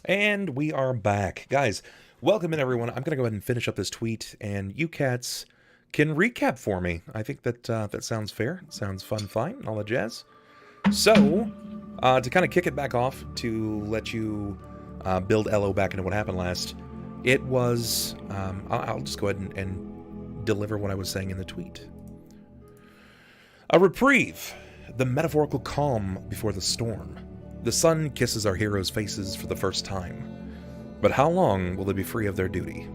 And we are back. Guys, welcome in everyone. I'm going to go ahead and finish up this tweet, and you cats can recap for me. I think that that sounds fair. Sounds fun, all that jazz. So, to kind of kick it back off, to let you build Ello back into what happened last, it was... I'll just go ahead and deliver what I was saying in the tweet. A reprieve. The metaphorical calm before the storm. The sun kisses our heroes' faces for the first time. But how long will they be free of their duty?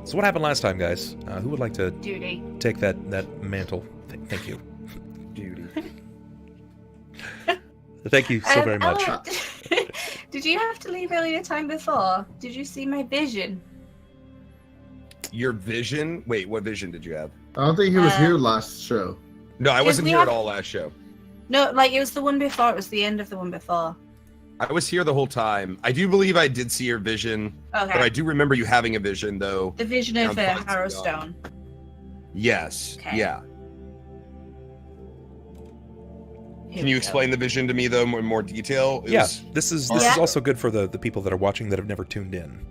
So what happened last time, guys? Who would like to take that mantle? Thank you. Duty. Thank you so very much. Did you have to leave early the time before? Did you see my vision? Your vision? Wait, what vision did you have? I don't think he was here last show. No, I wasn't here at all last show. No, like it was the one before. It was the end of the one before. I was here the whole time. I do believe I did see your vision. Okay. But I do remember you having a vision, though. The vision of Harrowstone. Yes. Okay. Yeah. Can you explain the vision to me, though, in more detail? This is also good for the people that are watching that have never tuned in.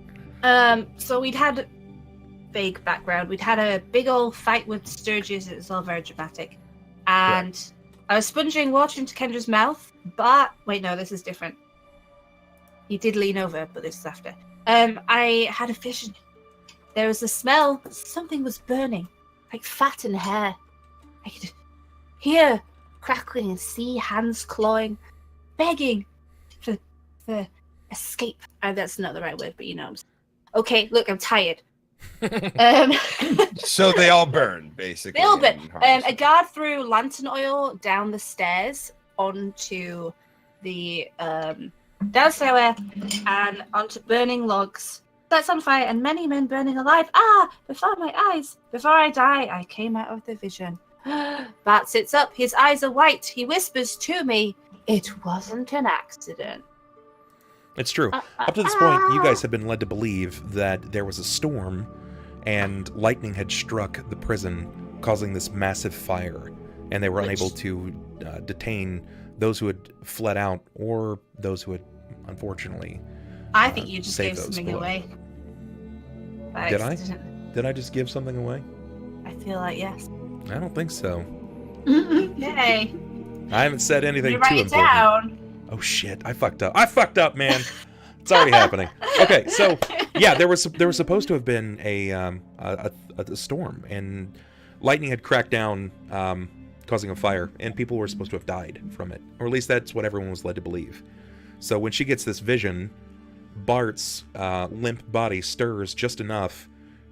So we'd had vague background. We'd had a big old fight with Sturgis. It was all very dramatic. And I was sponging water into Kendra's mouth, but... Wait, no, this is different. He did lean over, but this is after. I had a vision. There was a smell. Something was burning. Like fat and hair. I could hear crackling and see hands clawing, begging for escape. That's not the right word, but you know. Okay, look, I'm tired. So they all burn, basically. They all burn. A guard threw lantern oil down the stairs onto the down stairway and onto burning logs. That's on fire, and many men burning alive. Before my eyes. Before I die, I came out of the vision. Bart sits up. His eyes are white. He whispers to me, "It wasn't an accident." It's true. Up to this point, you guys have been led to believe that there was a storm and lightning had struck the prison, causing this massive fire, and they were unable to detain those who had fled out or those who had, unfortunately, I think you just gave something below. away. Did I? Did I just give something away? I feel like yes. I don't think so. Yay. I haven't said anything You too write it important. down. Oh shit! I fucked up, man. It's already happening. Okay, so yeah, there was supposed to have been a storm, and lightning had cracked down, causing a fire, and people were supposed to have died from it, or at least that's what everyone was led to believe. So when she gets this vision, Bart's limp body stirs just enough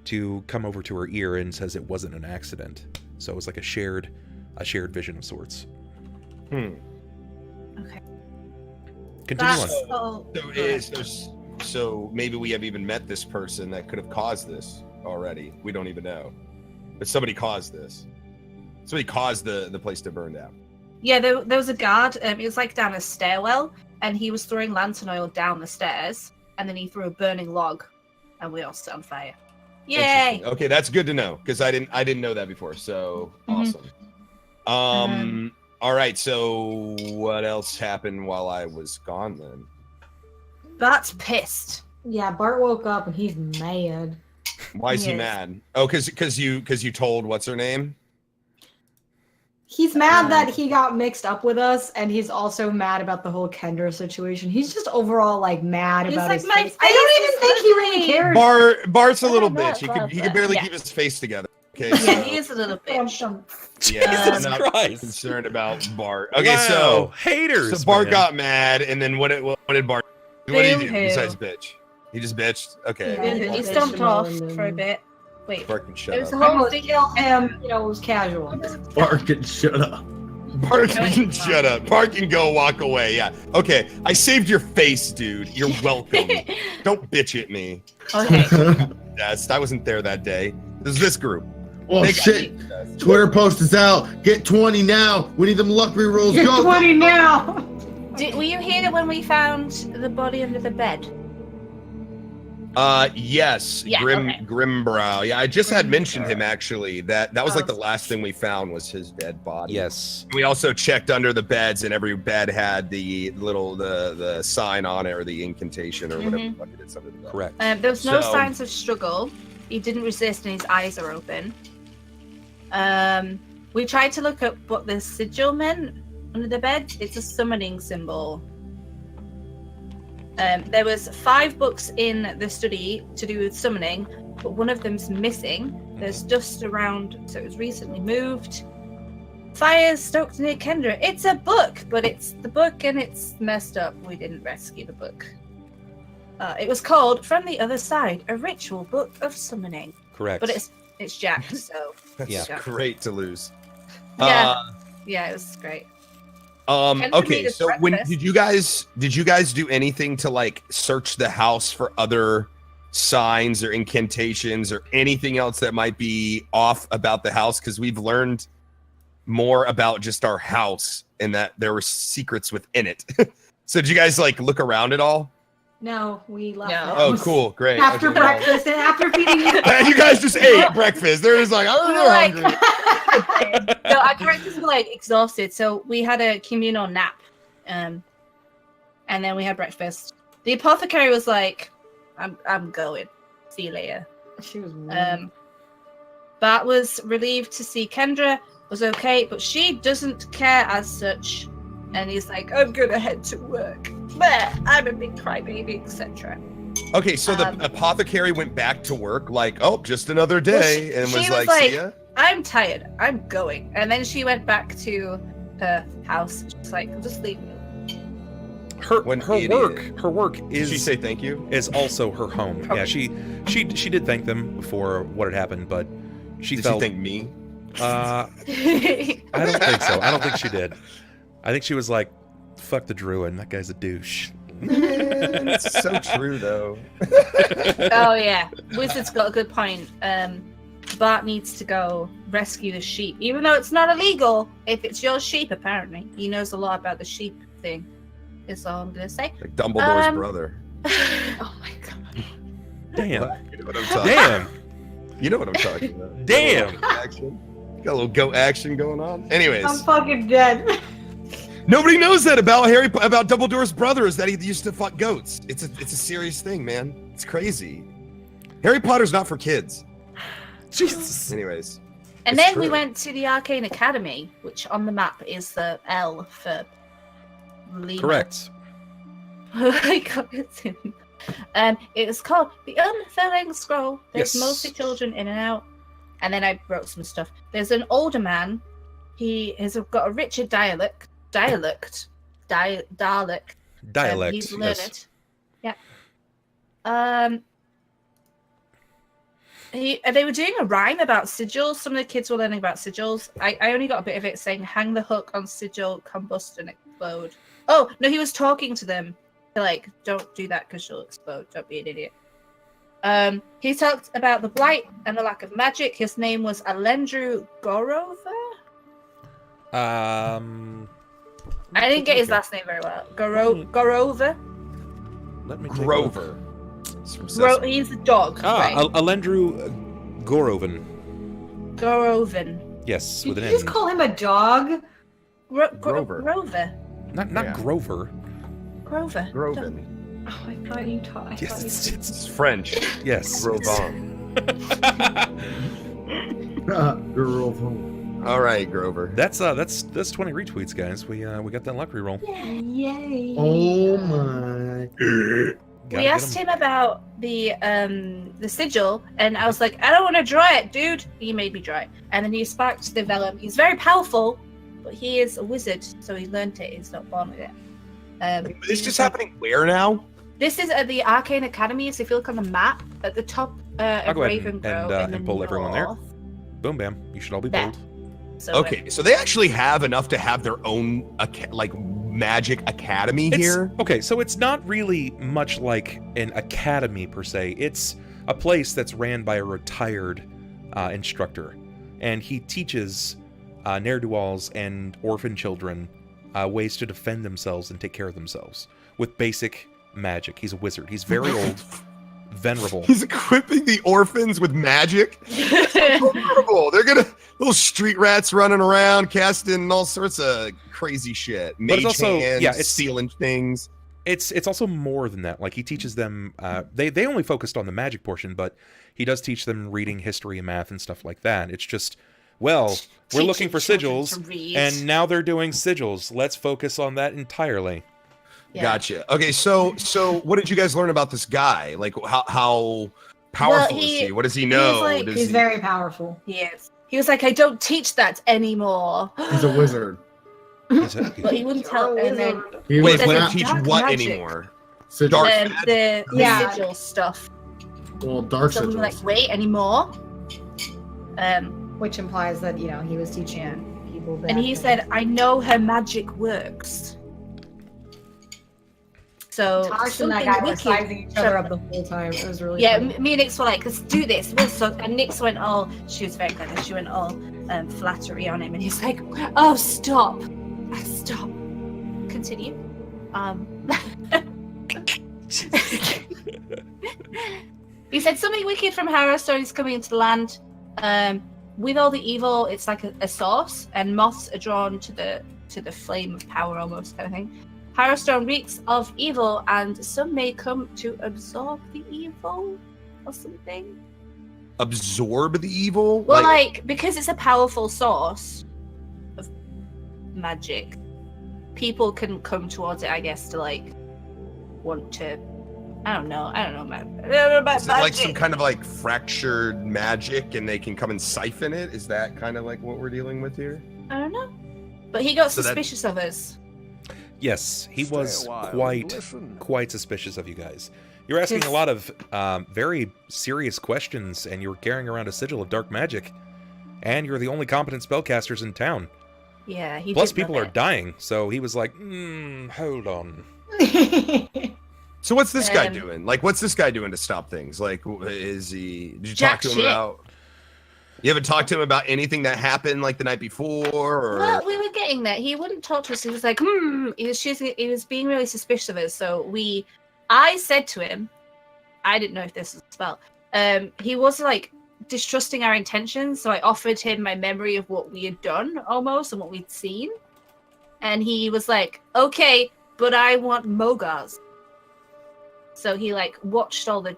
to come over to her ear and says it wasn't an accident. So it was like a shared vision of sorts. Okay. Continue on. So maybe we have even met this person that could have caused this already. We don't even know. But somebody caused this. Somebody caused the place to burn down. Yeah, there was a guard. It was like down a stairwell, and he was throwing lantern oil down the stairs, and then he threw a burning log, and we all set on fire. Yay! Okay, that's good to know, because I didn't know that before. So awesome. All right, so what else happened while I was gone then? Bart's pissed. Yeah, Bart woke up and he's mad. Why is he mad? Oh, because you told what's her name? He's mad that he got mixed up with us, and he's also mad about the whole Kendra situation. He's just overall like mad about his face. I don't even think he really cares. Bart's a little bitch. He can barely keep his face together. Okay, yeah, he is a little bitch. I'm not Christ. concerned about Bart. Okay, wow. so haters. So Bart man. got mad, and then what did Bart? What did he do besides bitch? He just bitched. Okay. Yeah, he stomped off for a bit. Wait. Bart can shut It was up. the whole thing. It was casual. Bart can shut up. Bart can shut up. Bart can go walk away. Yeah. Okay. I saved your face, dude. You're welcome. Don't bitch at me. Okay. Yes, I wasn't there that day. This is this group. Oh shit! Twitter post is out. Get 20 now. We need them luck rerolls. Get Go. 20 now. Were you here when we found the body under the bed? Yes, Yeah, okay. Grimbrow. Yeah, I just had mentioned him actually. That was like the last thing we found was his dead body. Yes. We also checked under the beds, and every bed had the little the sign on it or the incantation or whatever the fuck it is under the bed. Correct. There was no signs of struggle. He didn't resist, and his eyes are open. We tried to look up what the sigil meant under the bed. It's a summoning symbol. There was 5 books in the study to do with summoning, but one of them's missing. There's dust around, so it was recently moved. Fires stoked near Kendra. It's a book, but it's the book and it's messed up. We didn't rescue the book. It was called From the Other Side, a ritual book of summoning. Correct. But it's jacked, so That's great to lose. Yeah, it was great. Okay, so did you guys do anything to like search the house for other signs or incantations or anything else that might be off about the house? Because we've learned more about just our house and that there were secrets within it. So did you guys like look around at all? No, we left. No. Oh, cool, great. After breakfast and after feeding you. You guys just ate breakfast. They're just like, I'm hungry. No, our characters were like exhausted, so we had a communal nap, and then we had breakfast. The apothecary was like, "I'm going. See you later." She was. Bart was relieved to see Kendra was okay, but she doesn't care as such, and he's like, "I'm gonna head to work. But I'm a big crybaby, etc." Okay, so the apothecary went back to work, like, oh, just another day, and was like, see ya. I'm tired. I'm going. And then she went back to her house. She's like, just leave me. Her work is. Did she say thank you? Is also her home. Okay. Yeah, she did thank them for what had happened, but Did felt. she thank me? I don't think so. I don't think she did. I think she was like, "Fuck the druid. That guy's a douche." It's so true, though. Oh yeah, Wizard's got a good point. Bart needs to go rescue the sheep, even though it's not illegal. If it's your sheep, apparently he knows a lot about the sheep thing. Is all I'm gonna say. Like Dumbledore's brother. Oh my god. Damn. You know what I'm talking Damn. You know what I'm talking about. Damn. Got a little goat action going on. Anyways, I'm fucking dead. nobody knows that about Dumbledore's brother, is that he used to fuck goats. It's a serious thing, man. It's crazy. Harry Potter's not for kids. Jesus. Anyways. And then we went to the Arcane Academy, which on the map is the L for Lima. Correct. I got it in. It was called The Unfurling Scroll. There's mostly children in and out. And then I wrote some stuff. There's an older man. He has got a richer dialect. He's learned. Yes. Yeah. They were doing a rhyme about sigils. Some of the kids were learning about sigils. I only got a bit of it saying, hang the hook on sigil, combust and explode. Oh, no, he was talking to them. Like, don't do that because she'll explode. Don't be an idiot. He talked about the blight and the lack of magic. His name was Alendru Gorover? I didn't get his last name very well. Gorover? Let me Grover. He's a dog. Right? Alendru Gorovan. Gorovan. Yes, Did with an you N. just call him a dog? Grover. Grover. Not Grover. Grover. Groven. Oh, I thought you taught. Yes, It's French. yes. Grovan. Girl. All right, Grover. That's 20 retweets, guys. We got that luck reroll. Yay. Oh my. We asked him about the sigil, and I was like, I don't want to draw it, dude. He made me draw it. And then he sparked the vellum. He's very powerful, but he is a wizard, so he learned it. He's not born with it. Is this happening where now? This is at the Arcane Academy, so if you look on the map, at the top I'll of go ahead Ravengrove and pull everyone there. north. Boom, bam. You should all be There. bold. So Okay, so they actually have enough to have their own magic academy here. Okay, so it's not really much like an academy per se. It's a place that's ran by a retired instructor, and he teaches ne'er-do-wells and orphan children ways to defend themselves and take care of themselves with basic magic. He's a wizard. He's very old. venerable. He's equipping the orphans with magic. Horrible. They're gonna little street rats running around, casting all sorts of crazy shit. Mage hands, it's stealing things. It's also more than that. Like he teaches them. They only focused on the magic portion, but he does teach them reading, history, and math and stuff like that. It's just, well, we're looking for sigils, and now they're doing sigils. Let's focus on that entirely. Yeah. Gotcha. Okay, so what did you guys learn about this guy? Like, how powerful is he? What does he know? He's very powerful. Yes. He was like, I don't teach that anymore. He's a wizard. But he wouldn't tell. And then he wouldn't teach what magic anymore? Dark the sigil stuff. Well, dark sigils. So like, wait, anymore? Which implies that he was teaching people. And he said, I know her magic works. So Tosh and that guy were sizing each other up the whole time. It was really funny. Me and Nix were like, let's do this. And Nix went all, she was very clever, she went all flattery on him. And he's like, oh, stop. Stop. Continue. He said something wicked from Harrowstone is coming into the land. With all the evil, it's like a source, and moths are drawn to the flame of power almost kind of thing. Harrowstone reeks of evil, and some may come to absorb the evil or something. Absorb the evil? Well, like because it's a powerful source of magic, people can come towards it, I guess, to like want to. I don't know, man. Is it like some kind of like fractured magic, and they can come and siphon it? Is that kind of like what we're dealing with here? I don't know, but he got suspicious of us. Yes, he was quite suspicious of you guys. You're asking a lot of very serious questions, and you're carrying around a sigil of dark magic, and you're the only competent spellcasters in town. Yeah, he Plus, people are dying, so he was like, hold on. So what's this guy doing? Like, what's this guy doing to stop things? Like, is he... Did you talk to him about... You haven't talked to him about anything that happened, like, the night before, or... Well, we were getting there. He wouldn't talk to us. He was like, He was being really suspicious of us, so I said to him... I didn't know if this was a spell. He was, like, distrusting our intentions, so I offered him my memory of what we had done, almost, and what we'd seen. And he was like, okay, but I want Mogar's. So he, like, watched all the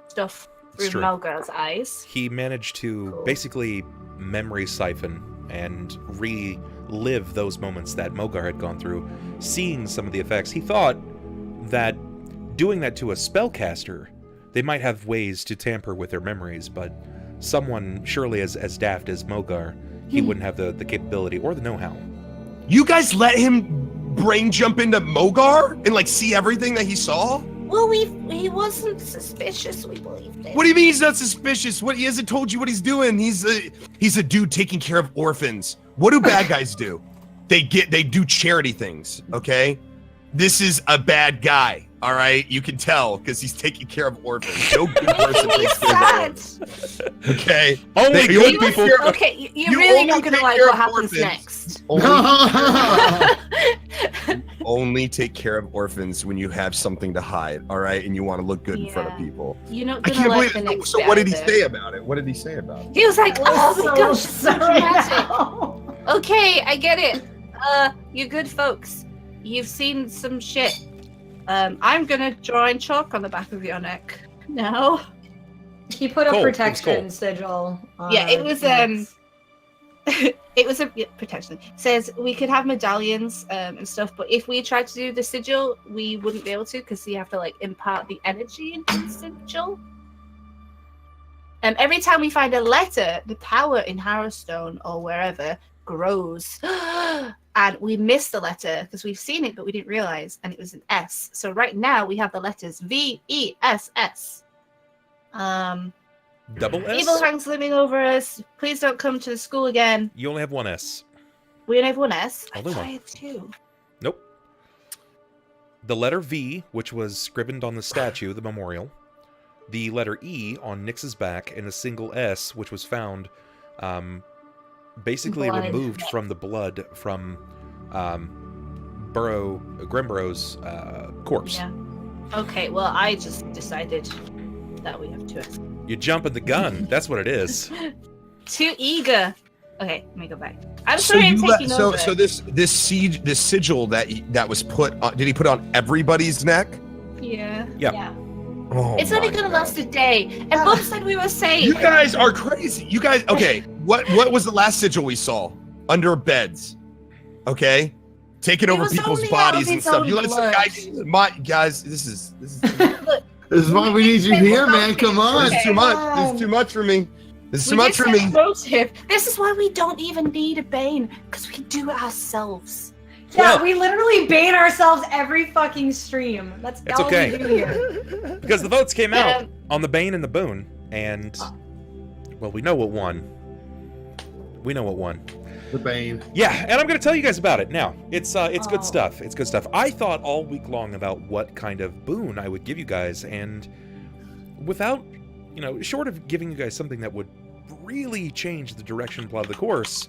stuff through Mogar's eyes. He managed to basically memory siphon and relive those moments that Mogar had gone through, seeing some of the effects. He thought that doing that to a spellcaster, they might have ways to tamper with their memories, but someone surely as daft as Mogar, he wouldn't have the capability or the know-how. You guys let him brain jump into Mogar and, like, see everything that he saw? Well, he wasn't suspicious. We believed it. What do you mean he's not suspicious? He hasn't told you what he's doing. He's a dude taking care of orphans. What do bad guys do? They do charity things. Okay, this is a bad guy. All right, you can tell because he's taking care of orphans. No good person takes care of orphans. Okay, only good people. Okay, you're really not gonna like what happens next. Only take care of orphans when you have something to hide, all right, and you want to look good in front of people. You're not I gonna can't like believe the it. next So bit what did he either. say about it? What did he say about it? He was like, oh my gosh, so so dramatic. Okay, I get it. You good folks. You've seen some shit. I'm gonna draw in chalk on the back of your neck. No. He put a protection sigil. Yeah, it was it was a protection. It says we could have medallions and stuff, but if we tried to do the sigil, we wouldn't be able to because you have to like impart the energy into the sigil. Every time we find a letter, the power in Harrowstone or wherever grows. And we missed the letter because we've seen it, but we didn't realize, and it was an S. So right now we have the letters VESS. Double S? Evil hangs looming over us. Please don't come to the school again. You only have one S. We only have one S? Only one. I have two. Nope. The letter V, which was scribbled on the statue, the memorial. The letter E on Nyx's back, and a single S, which was found basically removed from the blood from Grimborough's corpse. Yeah. Okay, well, I just decided that we have to. You're jumping the gun. That's what it is. Too eager. Okay, let me go back. I'm sorry, I'm taking over. So this sigil that was put on, did he put on everybody's neck? Yeah. Oh, it's only gonna last a day. And Bob said we were safe. You guys are crazy. You guys, okay. What was the last sigil we saw? Under beds. Okay? Taking over people's bodies and stuff. You let some guys, this is This is why we need you here, man. Come on. This is too much. This is too much for me. This is too much for me. This is why we don't even need a bane, because we do it ourselves. Yeah, we literally bane ourselves every fucking stream. That's all we do here. Because the votes came out on the bane and the boon, and well, we know what won. We know what won. The bane. Yeah, and I'm going to tell you guys about it now. It's good stuff. It's good stuff. I thought all week long about what kind of boon I would give you guys, and without, short of giving you guys something that would really change the direction and plot of the course,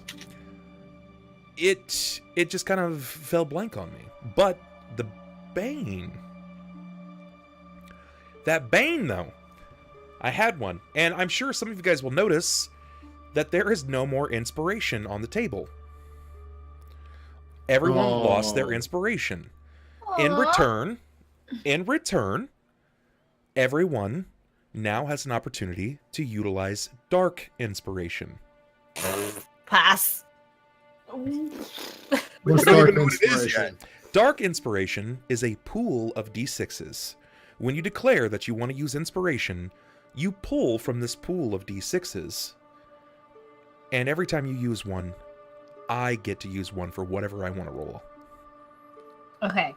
it just kind of fell blank on me. But the bane, that bane though, I had one, and I'm sure some of you guys will notice that there is no more inspiration on the table. Everyone lost their inspiration. In return, everyone now has an opportunity to utilize dark inspiration. Pass. What's dark inspiration? Dark inspiration is a pool of D6s. When you declare that you want to use inspiration, you pull from this pool of D6s. And every time you use one, I get to use one for whatever I want to roll. Okay.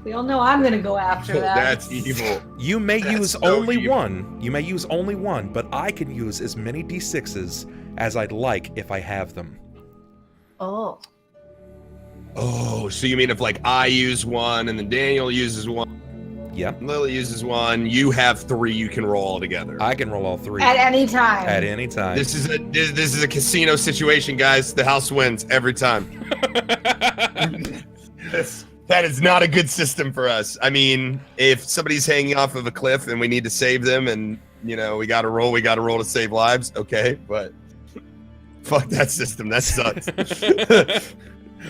We all know I'm gonna go after that. That's evil. You may use only one. You may use only one, but I can use as many D6s as I'd like if I have them. Oh. Oh, so you mean if I use one and then Daniel uses one? Yep. Lily uses one. You have 3. You can roll all together. I can roll all 3 at any time. At any time. This is a casino situation, guys. The house wins every time. That is not a good system for us. I mean, if somebody's hanging off of a cliff and we need to save them, and we got to roll to save lives. Okay, but fuck that system. That sucks.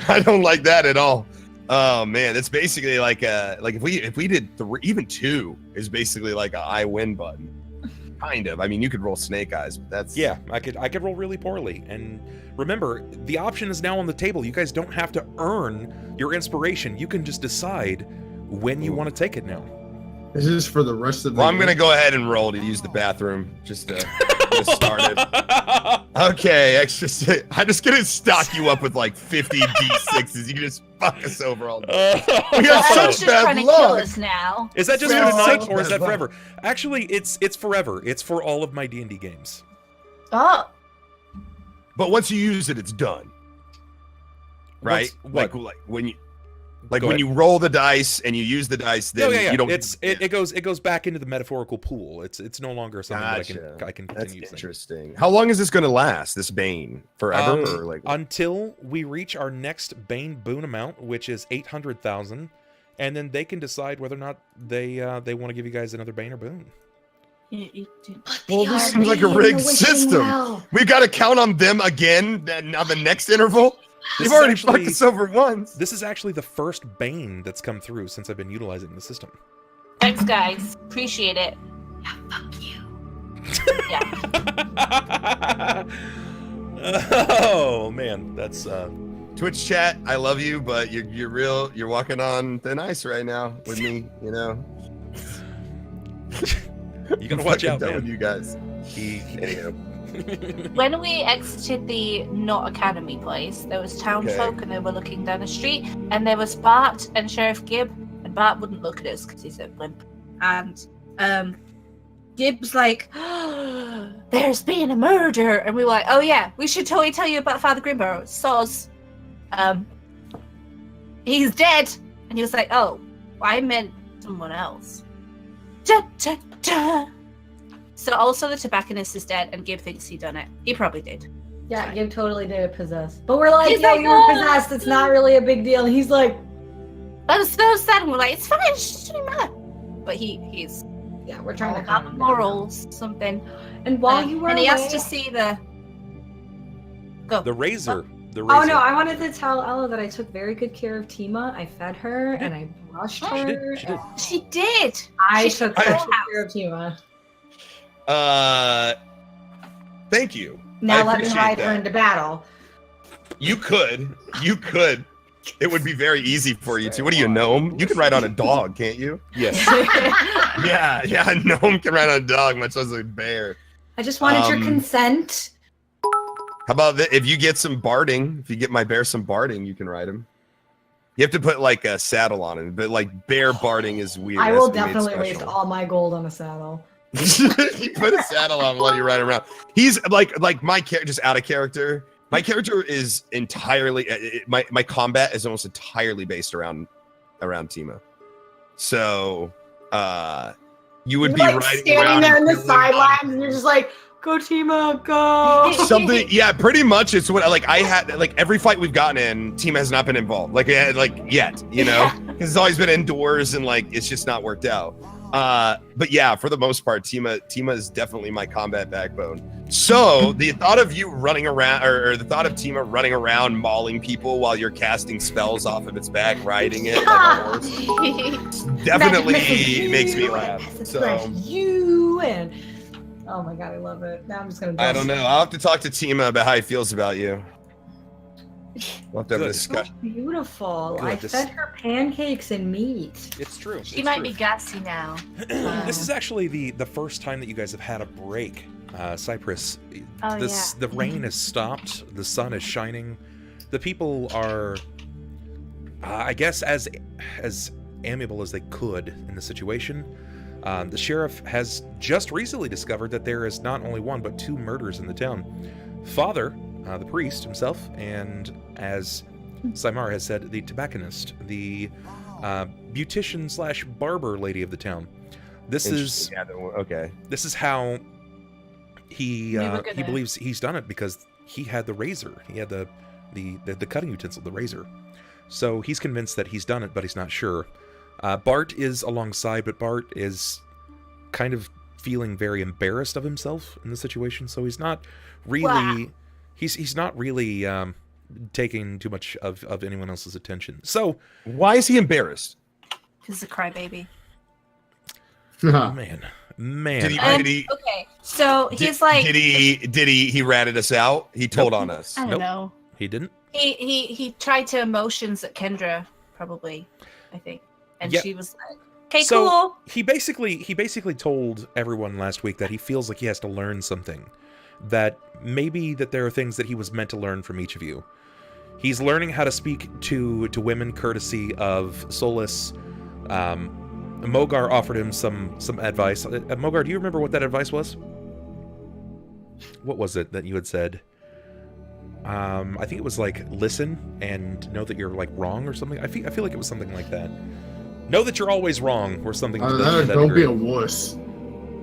I don't like that at all. Oh man, that's basically like if we did 3, even 2 is basically like a I win button. Kind of. I mean, you could roll snake eyes, but that's I could roll really poorly. And remember, the option is now on the table. You guys don't have to earn your inspiration. You can just decide when you want to take it now. This is for the rest of the I'm gonna go ahead and roll to use the bathroom just to get started. Okay, I'm just gonna stock you up with 50 D6s. You can just fuck us over all day. We have such bad luck. Now. Is that just for tonight, or is that forever? Actually, it's forever. It's for all of my D&D games. Oh. But once you use it, it's done. Right? When you roll the dice and you use the dice, then you don't. It goes back into the metaphorical pool. It's no longer something that I can That's continue interesting. using. How long is this going to last? This bane forever, or until we reach our next bane boon amount, which is 800,000, and then they can decide whether or not they want to give you guys another bane or boon. Well, this seems like a rigged system. We've got to count on them again on the next interval. You've already fucked us over once. This is actually the first bane that's come through since I've been utilizing the system. Thanks, guys. Appreciate it. Yeah, fuck you. Yeah. Oh man, that's Twitch chat. I love you, but you're walking on thin ice right now with me. You gotta watch out, man. With you guys. Anyway. When we exited the not academy place, there was townfolk and they were looking down the street, and there was Bart and Sheriff Gibb, and Bart wouldn't look at us because he's a blimp. And Gibb's like, oh, there's been a murder, and we were like, oh yeah, we should totally tell you about Father Grimbo. Soz, he's dead. And he was like, oh, I meant someone else. Da, da, da. So also the tobacconist is dead, and Gib thinks he done it. He probably did. Yeah, Gib totally did it possessed. But we're like, yeah, you were possessed. It's not really a big deal. And he's like, that was so sad. And we're like, it's fine. It shouldn't matter. But he's Yeah, we're trying to calm down. Morals, something. And while you were and he away, has to see the the razor. The Oh razor. no, I wanted to tell Ella that I took very good care of Tima. I fed her and I brushed her. She did. I took such good care of Tima. Thank you. Now let me ride her into battle. You could. It would be very easy for you to. What are you, a gnome? You can ride on a dog, can't you? Yes. yeah, a gnome can ride on a dog, much less a bear. I just wanted your consent. How about if you get some barding? If you get my bear some barding, you can ride him. You have to put like a saddle on him, but like bear barding is weird. I will definitely waste all my gold on a saddle. You put a saddle on and let you ride around. He's like my character, just out of character. My character is entirely my combat is almost entirely based around Tima. So you would be like riding standing around there in the sidelines, and you're just like, "Go Tima, go!" Something, yeah, pretty much. It's what I had. Like every fight we've gotten in, Tima has not been involved. Like yet, you know, because it's always been indoors and like it's just not worked out. But yeah, for the most part, Tima is definitely my combat backbone. So the thought of you running around, or the thought of Tima running around mauling people while you're casting spells off of its back, riding it like a horse, definitely makes me laugh. So you and oh my god, I love it. Now I'm just gonna. I don't know. I'll have to talk to Tima about how he feels about you. We'll have to have a discussion. So beautiful. Good. I fed her pancakes and meat. It's true. She might be gassy now. This is actually the first time that you guys have had a break. Cypress, the rain has stopped. The sun is shining. The people are, I guess, as amiable as they could in the situation. The sheriff has just recently discovered that there is not only one but two murders in the town. Father, the priest himself, and as Symarra has said, the tobacconist, the beautician/barber lady of the town. This is This is how he believes he's done it, because he had the razor. He had the cutting utensil, the razor. So he's convinced that he's done it, but he's not sure. Bart is alongside, but Bart is kind of feeling very embarrassed of himself in the situation. So he's not really he's not really taking too much of anyone else's attention. So why is he embarrassed? He's a crybaby. Man. Okay, so he's like. Did he ratted us out? He told on us. I don't know. He didn't. He tried to emotions at Kendra, probably, I think, and she was like, "Okay, so cool." He basically told everyone last week that he feels like he has to learn something, that maybe that there are things that he was meant to learn from each of you. He's learning how to speak to women courtesy of Solis. Mogar offered him some advice. Mogar, do you remember what that advice was? What was it that you had said? I think it was like, listen and know that you're like wrong or something. I feel like it was something like that. Know that you're always wrong or something. Don't be a wuss.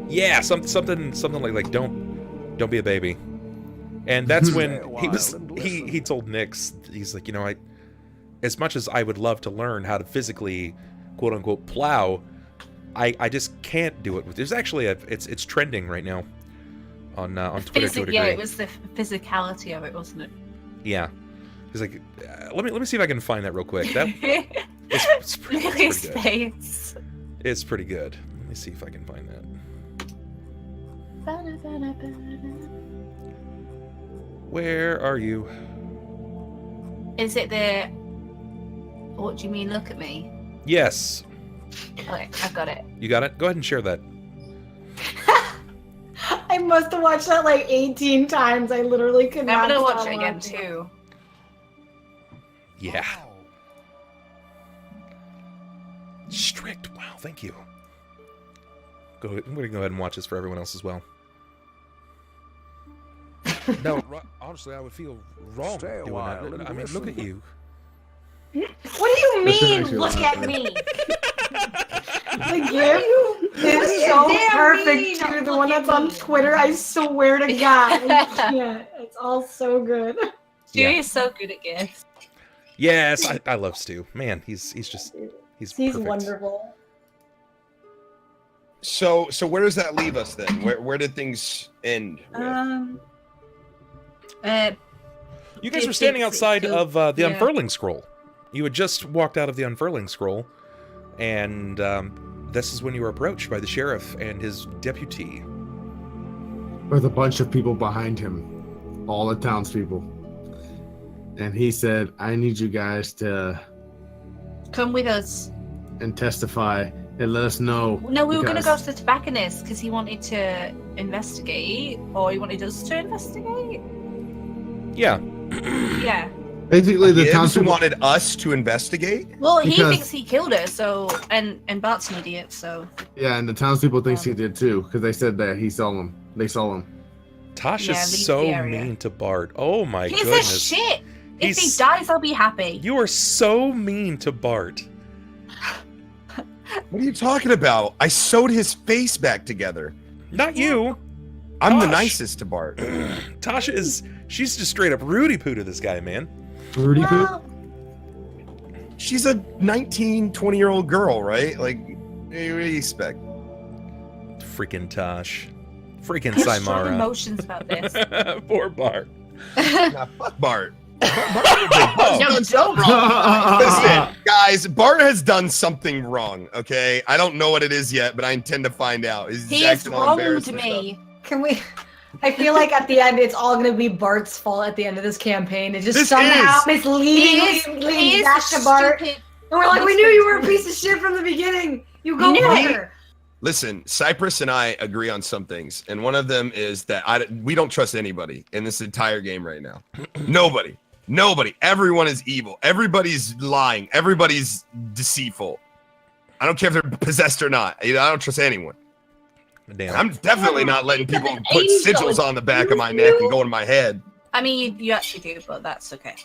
Yeah, something like don't be a baby. And that's when he told Nyx, he's like, as much as I would love to learn how to physically, quote unquote, plow, I just can't do it. There's actually it's trending right now on Twitter to a degree. Yeah, it was the physicality of it, wasn't it? Yeah. He's like, let me see if I can find that real quick. It's pretty good. It's pretty good. Let me see if I can find that. Where are you? Is it the... What do you mean, look at me? Yes. Okay, I've got it. You got it? Go ahead and share that. I must have watched that like 18 times. I literally could not. I'm gonna watch it again too. Yeah. Strict. Wow, thank you. I'm gonna go ahead and watch this for everyone else as well. No, honestly, I would feel wrong doing that. I mean, look at you. What do you mean, look at me? The gift is so perfect, too. The one that's on Twitter, I swear to God. Yeah, it's all so good. Stu is so good at gifts. Yes, I love Stu. Man, he's perfect. Wonderful. So where does that leave us then? Where did things end? You guys were standing outside of the unfurling scroll. You had just walked out of the unfurling scroll, and this is when you were approached by the sheriff and his deputy. With a bunch of people behind him, all the townspeople. And he said, I need you guys to come with us and testify and let us know. No, we were going to go to the tobacconist because he wanted to investigate, or he wanted us to investigate. Yeah. Yeah. Basically, the townspeople wanted us to investigate. Well, he thinks he killed her, so and Bart's an idiot, so. Yeah, and the townspeople thinks he did too, because they said that he saw him. They saw him. Tasha's so mean to Bart. Oh my goodness. He's a shit. If he dies, I'll be happy. You are so mean to Bart. What are you talking about? I sewed his face back together. Not you. I'm the nicest to Bart. Tasha she's just straight up Rudy Poo to this guy, man. Rudy Poo? She's a 19, 20-year-old girl, right? Like, what do you expect? Freaking Tosh. Freaking Symarra. Emotions about this. Poor Bart. Nah, fuck Bart. No, don't. Listen, guys, Bart has done something wrong, okay? I don't know what it is yet, but I intend to find out. He is wronged me. Can we... I feel like at the end, it's all going to be Bart's fault at the end of this campaign. It just somehow is leading back to Bart. And we're like, we knew you were a piece of shit from the beginning. You go there. Listen, Cypress and I agree on some things, and one of them is that we don't trust anybody in this entire game right now. Nobody. Everyone is evil. Everybody's lying. Everybody's deceitful. I don't care if they're possessed or not. I don't trust anyone. Damn. I'm definitely not letting people put sigils on the back of my neck and go in my head. I mean, you actually do, but that's okay.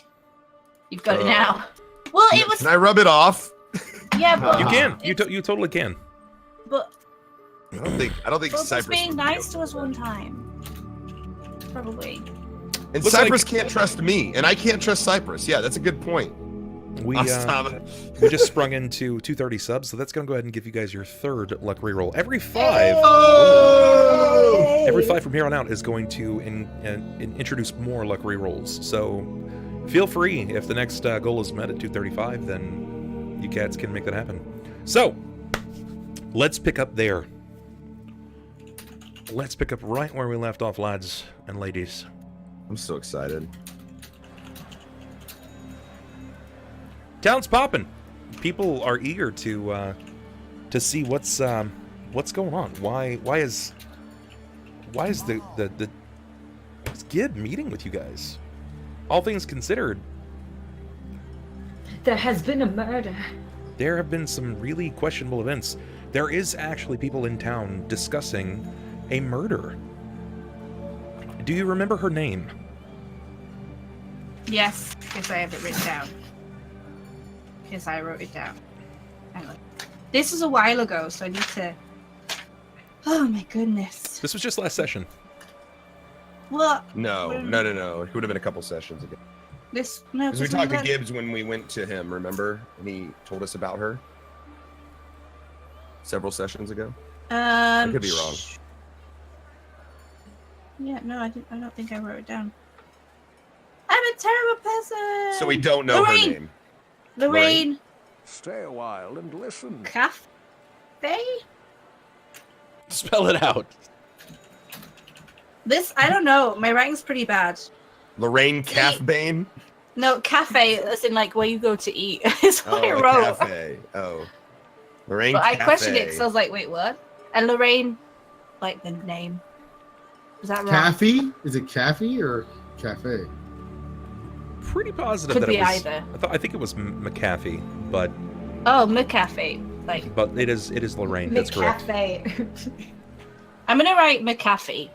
You've got it now. Well, it was. Can I rub it off? Yeah, but you can. You totally can. But I don't think Cypress was being nice to us one time. Probably. And Cypress can't trust me, and I can't trust Cypress. Yeah, that's a good point. We just sprung into 230 subs, so that's going to go ahead and give you guys your third luck reroll. Every 5 from here on out is going to introduce more luck rerolls. So feel free, if the next goal is met at 235, then you cats can make that happen. So let's pick up there. Let's pick up right where we left off, lads and ladies. I'm so excited. Town's popping. People are eager to see what's going on. Why is the Gib meeting with you guys? All things considered, there has been a murder. There have been some really questionable events. There is actually people in town discussing a murder. Do you remember her name? Yes, because I have it written down. Because I wrote it down. Anyway. This was a while ago, so I need to... Oh my goodness. This was just last session. What? No. It would have been a couple sessions ago. Because we talked to Gibbs when we went to him, remember? And he told us about her. Several sessions ago. I could be wrong. Yeah, no, I don't think I wrote it down. I'm a terrible person. So we don't know her name. Lorraine. Stay a while and listen. Cafe? Spell it out. This, I don't know. My writing's pretty bad. Lorraine Calfbane? No, cafe, as in like where you go to eat. Is what I wrote. Cafe. Oh. Lorraine But Cafe. I questioned it because I was like, wait, what? And Lorraine, like the name. Is that wrong? Caffey? Is it Caffey or Cafe? Pretty positive Could that be it was either. I think it was McAfee, but Oh, McAfee. Like but it is Lorraine, that's correct. I'm gonna write McAfee.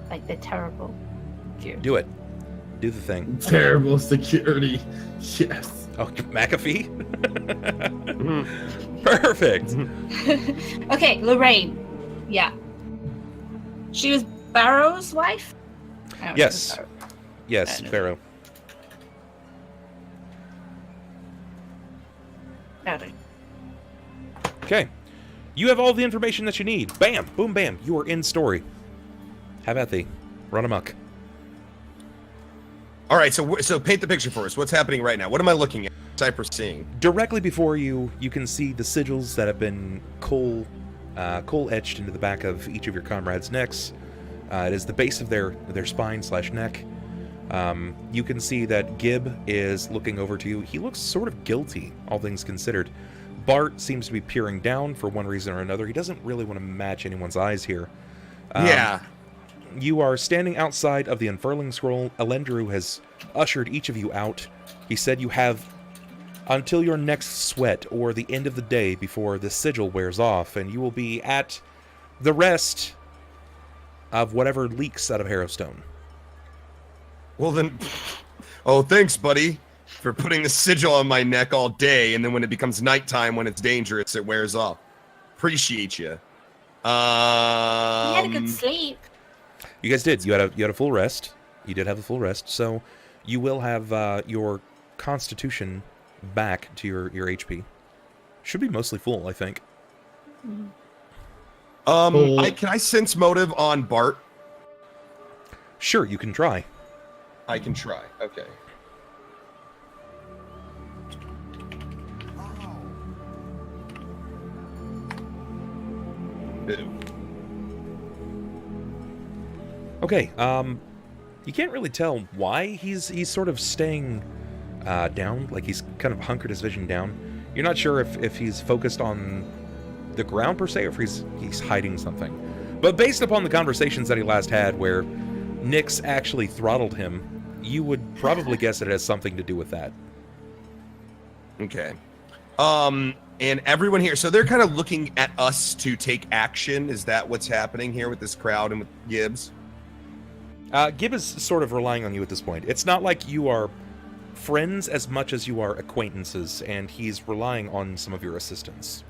Like they're terrible. Do it. Do the thing. Terrible security. Yes. Oh, McAfee? Perfect. Okay, Lorraine. Yeah. She was Barrow's wife? Yes. Yes, Barrow. Howdy. Okay. You have all the information that you need. Bam! Boom, bam. You are in story. Have at thee. Run amok. All right, so paint the picture for us. What's happening right now? What am I looking at? Cypress seeing? Directly before you, you can see the sigils that have been coal etched into the back of each of your comrades' necks. It is the base of their spine/neck. You can see that Gib is looking over to you. He looks sort of guilty, all things considered. Bart seems to be peering down for one reason or another. He doesn't really want to match anyone's eyes here. Yeah. You are standing outside of the unfurling scroll. Elendru has ushered each of you out. He said you have until your next sweat or the end of the day before the sigil wears off, and you will be at the rest of whatever leaks out of Harrowstone. Well then, oh, thanks, buddy, for putting the sigil on my neck all day, and then when it becomes nighttime, when it's dangerous, it wears off. Appreciate you. You had a good sleep. You guys did. You had a full rest. You did have a full rest, so you will have your constitution back to your HP. Should be mostly full, I think. Can I sense motive on Bart? Sure, you can try. I can try. Okay. Okay, you can't really tell why he's sort of staying down, like he's kind of hunkered his vision down. You're not sure if he's focused on the ground per se, or if he's hiding something. But based upon the conversations that he last had, where Nyx actually throttled him, you would probably guess it has something to do with that. Okay. And everyone here, so they're kind of looking at us to take action. Is that what's happening here with this crowd and with Gibbs? Gib is sort of relying on you at this point. It's not like you are friends as much as you are acquaintances, and he's relying on some of your assistance.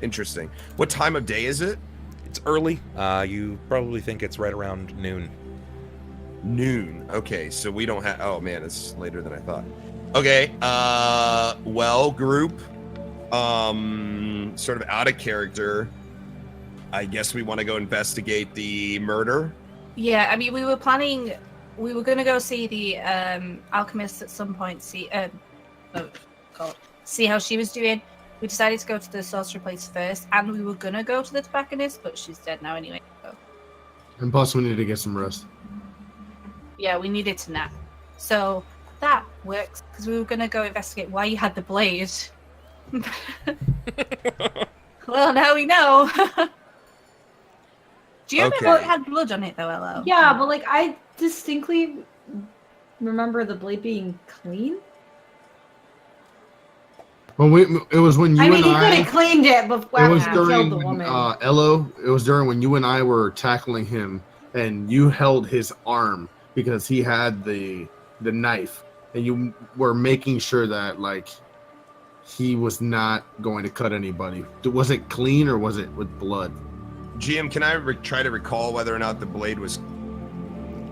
Interesting. What time of day is it? It's early. You probably think it's right around noon. Noon. Okay, so we don't have... Oh, man, it's later than I thought. Okay, well, group, sort of out of character. I guess we want to go investigate the murder. Yeah, I mean, we were going to go see the alchemist at some point, see how she was doing. We decided to go to the sorcerer place first, and we were going to go to the tobacconist, but she's dead now anyway. So. And plus, we need to get some rest. Yeah, we needed to nap. So that works, because we were going to go investigate why you had the blade. Well, now we know. Do you remember it had blood on it, though, Elo? Yeah, but, like, I distinctly remember the blade being clean. Well, it was when you and I... he could have cleaned it before he killed the woman. Elo, it was during when you and I were tackling him, and you held his arm because he had the knife, and you were making sure that, like, he was not going to cut anybody. Was it clean, or was it with blood? GM, can I try to recall whether or not the blade was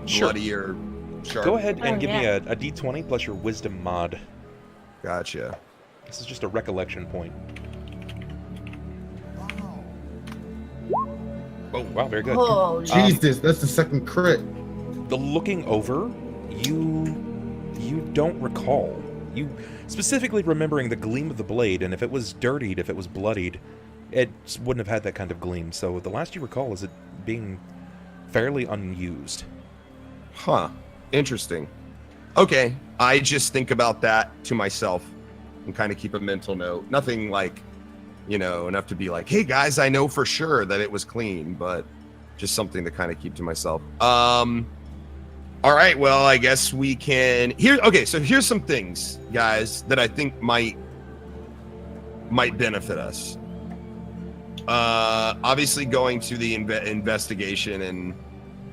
bloody or sharp? Go ahead and give me a d20 plus your wisdom mod. Gotcha. This is just a recollection point. Oh, wow, very good. Oh, Jesus, that's the second crit. The looking over, you don't recall. You specifically remembering the gleam of the blade, and if it was dirtied, if it was bloodied, it wouldn't have had that kind of gleam. So the last you recall is it being fairly unused. Huh. Interesting. Okay. I just think about that to myself and kind of keep a mental note. Nothing like, enough to be like, hey guys, I know for sure that it was clean, but just something to kind of keep to myself. All right. Well, I guess we can Okay. So here's some things, guys, that I think might benefit us. Obviously going to the investigation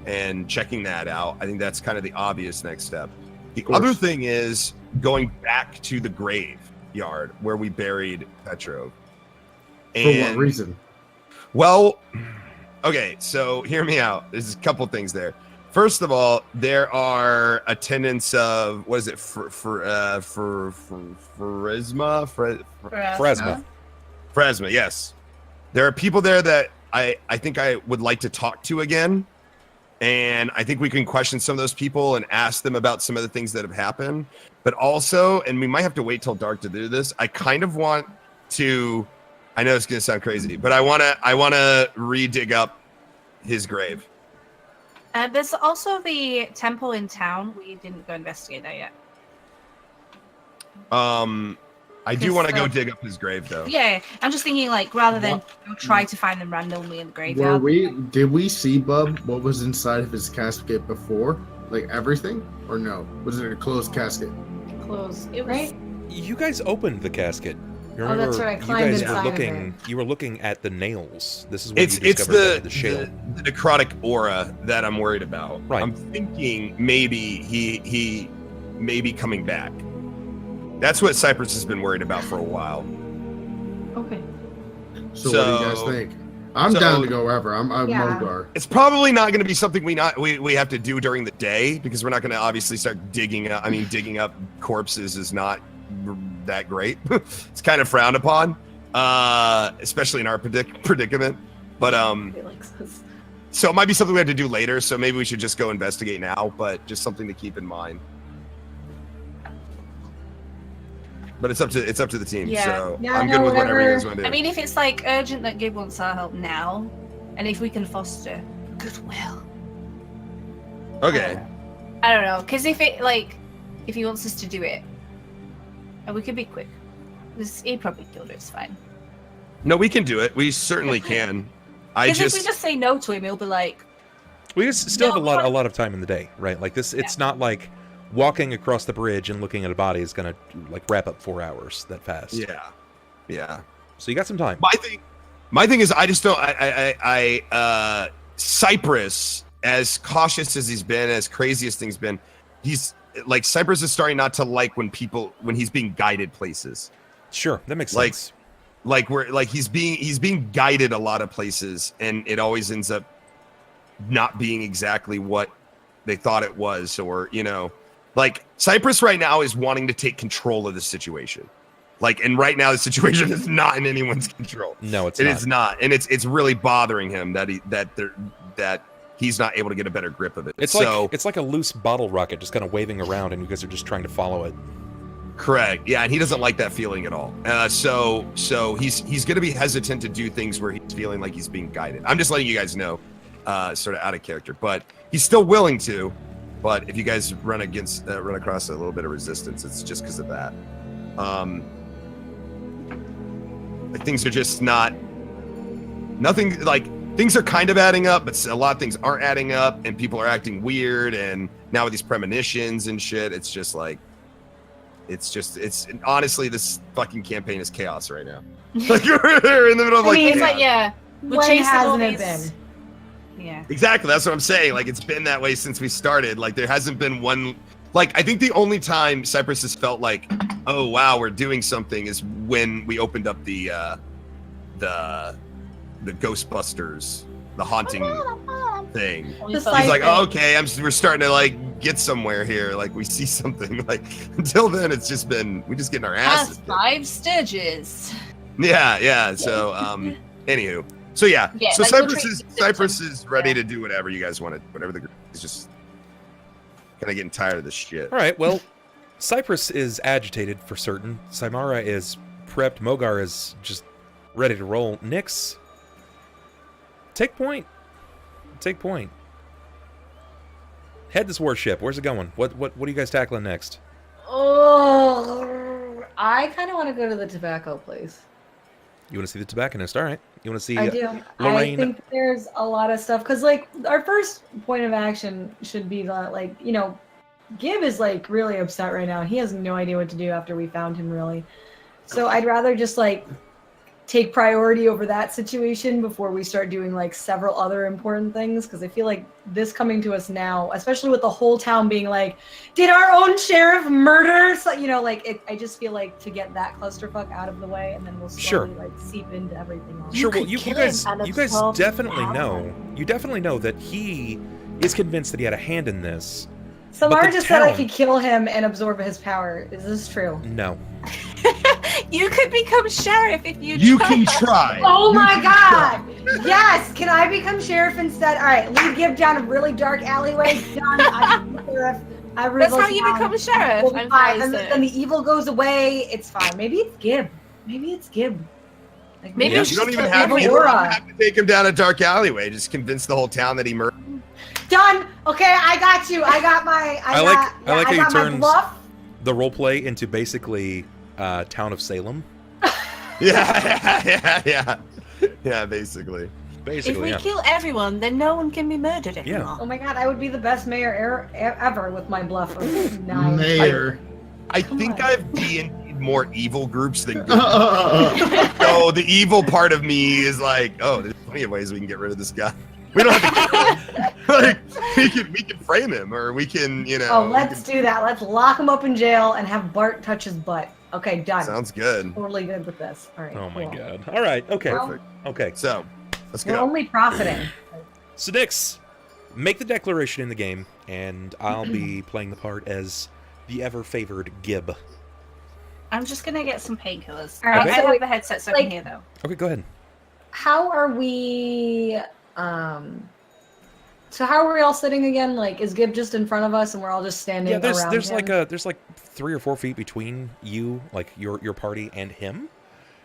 and checking that out. I think that's kind of the obvious next step. The other thing is going back to the graveyard where we buried Petrov. For what reason? Well, okay, so hear me out. There's a couple things there. First of all, there are attendants of, what is it, Phrasma, yes. there are people there that I think I would like to talk to again. And I think we can question some of those people and ask them about some of the things that have happened. But also, and we might have to wait till dark to do this, I kind of want to, I know it's going to sound crazy, but I want to re-dig up his grave. There's also the temple in town. We didn't go investigate that yet. I do want to go dig up his grave, though. Yeah, I'm just thinking, like, rather than go try to find them randomly in the graveyard. Did we see, Bub, what was inside of his casket before? Like, everything? Or no? Was it a closed casket? Closed. It was... Right? You guys opened the casket. You remember, that's right. I climbed you guys inside were of looking. You were looking at the nails. This is when It's you discovered the shield. the necrotic aura that I'm worried about. Right. I'm thinking maybe he may be coming back. That's what Cypress has been worried about for a while. Okay. So what do you guys think? I'm down to go wherever. I'm Mogar. It's probably not going to be something we have to do during the day, because we're not going to obviously start digging up. I mean, digging up corpses is not that great. It's kind of frowned upon, especially in our predicament. But so it might be something we have to do later. So maybe we should just go investigate now. But just something to keep in mind. But it's up to the team. Yeah. So I'm good with whatever you guys want to do. I mean, if it's like urgent that Gib wants our help now, and if we can foster goodwill. Okay. I don't know, because if he wants us to do it, and we could be quick. He probably killed her. It's fine. No, we can do it. We certainly can. If we just say no to him, he'll be like. We just still have a lot of time in the day, right? Like this, it's not like walking across the bridge and looking at a body is gonna like wrap up 4 hours that fast. Yeah. So you got some time. My thing is, I just don't. Cypress, as cautious as he's been, as crazy as things been, he's like Cypress is starting not to like when he's being guided places. Sure, that makes sense. Like he's being guided a lot of places, and it always ends up not being exactly what they thought it was, or like Cypress right now is wanting to take control of the situation. Like, and right now the situation is not in anyone's control. No, it is not, and it's really bothering him that he's not able to get a better grip of it. It's like a loose bottle rocket just kind of waving around, and you guys are just trying to follow it. Correct. Yeah, and he doesn't like that feeling at all. So he's going to be hestant to do things where he's feeling like he's being guided. I'm just letting you guys know, sort of out of character, but he's still willing to. But if you guys run across a little bit of resistance, it's just because of that. Things are just nothing like things are kind of adding up, but a lot of things aren't adding up, and people are acting weird. And now with these premonitions and shit, it's just like, honestly, this fucking campaign is chaos right now. Like we're in the middle of when hasn't it been? Yeah. Exactly. That's what I'm saying. Like, it's been that way since we started. Like, there hasn't been one. Like, I think the only time Cypress has felt like, oh wow, we're doing something, is when we opened up the Ghostbusters, the haunting thing. He's like, oh, okay, we're starting to like get somewhere here. Like, we see something. Like, until then, it's just been we just getting our asses. 5 Sturges. Yeah. So, anywho. So so Cypress is ready to do whatever you guys want to, whatever the group is, just kind of getting tired of this shit. All right, well, Cypress is agitated for certain. Symarra is prepped. Mogar is just ready to roll. Nyx, take point. Head this warship. Where's it going? What are you guys tackling next? Oh, I kind of want to go to the tobacco place. You want to see the tobacconist? All right. You want to see I do. Lorraine? I think there's a lot of stuff. Because, like, our first point of action should be that, like, Gib is, like, really upset right now. He has no idea what to do after we found him, really. So I'd rather just, like, take priority over that situation before we start doing, like, several other important things. Because I feel like this coming to us now, especially with the whole town being like, did our own sheriff murder? So, I just feel like to get that clusterfuck out of the way, and then we'll slowly, like, seep into everything else. Sure, well, you guys definitely know. You definitely know that he is convinced that he had a hand in this. Symarra just said I could kill him and absorb his power. Is this true? No. You could become sheriff if you. You can try. Oh my god! Yes! Can I become sheriff instead? All right, lead Gib down a really dark alleyway. Done. I'm sheriff. That's how you become a sheriff. We'll be fine. And then the evil goes away. It's fine. Maybe it's Gib. Maybe it's Gib. Like, maybe you don't even have to take him down a dark alleyway. Just convince the whole town that he murdered. Done. Okay, I got you. I got my. I like how you turned bluff. The roleplay into basically town of Salem. Yeah, basically. If we kill everyone, then no one can be murdered anymore. Yeah. Oh my god, I would be the best mayor ever with my bluff of 9. Mayor. I think I've D&D'd more evil groups than good. So the evil part of me is like, oh, there's plenty of ways we can get rid of this guy. We don't have to get rid of him. We can frame him, or we can, Oh, let's do that. Let's lock him up in jail and have Bart touch his butt. Okay, done. Sounds good. Totally good with this. All right. Oh my god. All right. Okay. Perfect. Okay. So, let's We're go. only profiting. So Nix, make the declaration in the game, and I'll be playing the part as the ever-favored Gib. I'm just gonna get some painkillers. All right, I have the headset so I can hear though. Okay, go ahead. How are we? So how are we all sitting again? Like, is Gib just in front of us, and we're all just standing around there's him? there's like 3 or 4 feet between you, like your party, and him.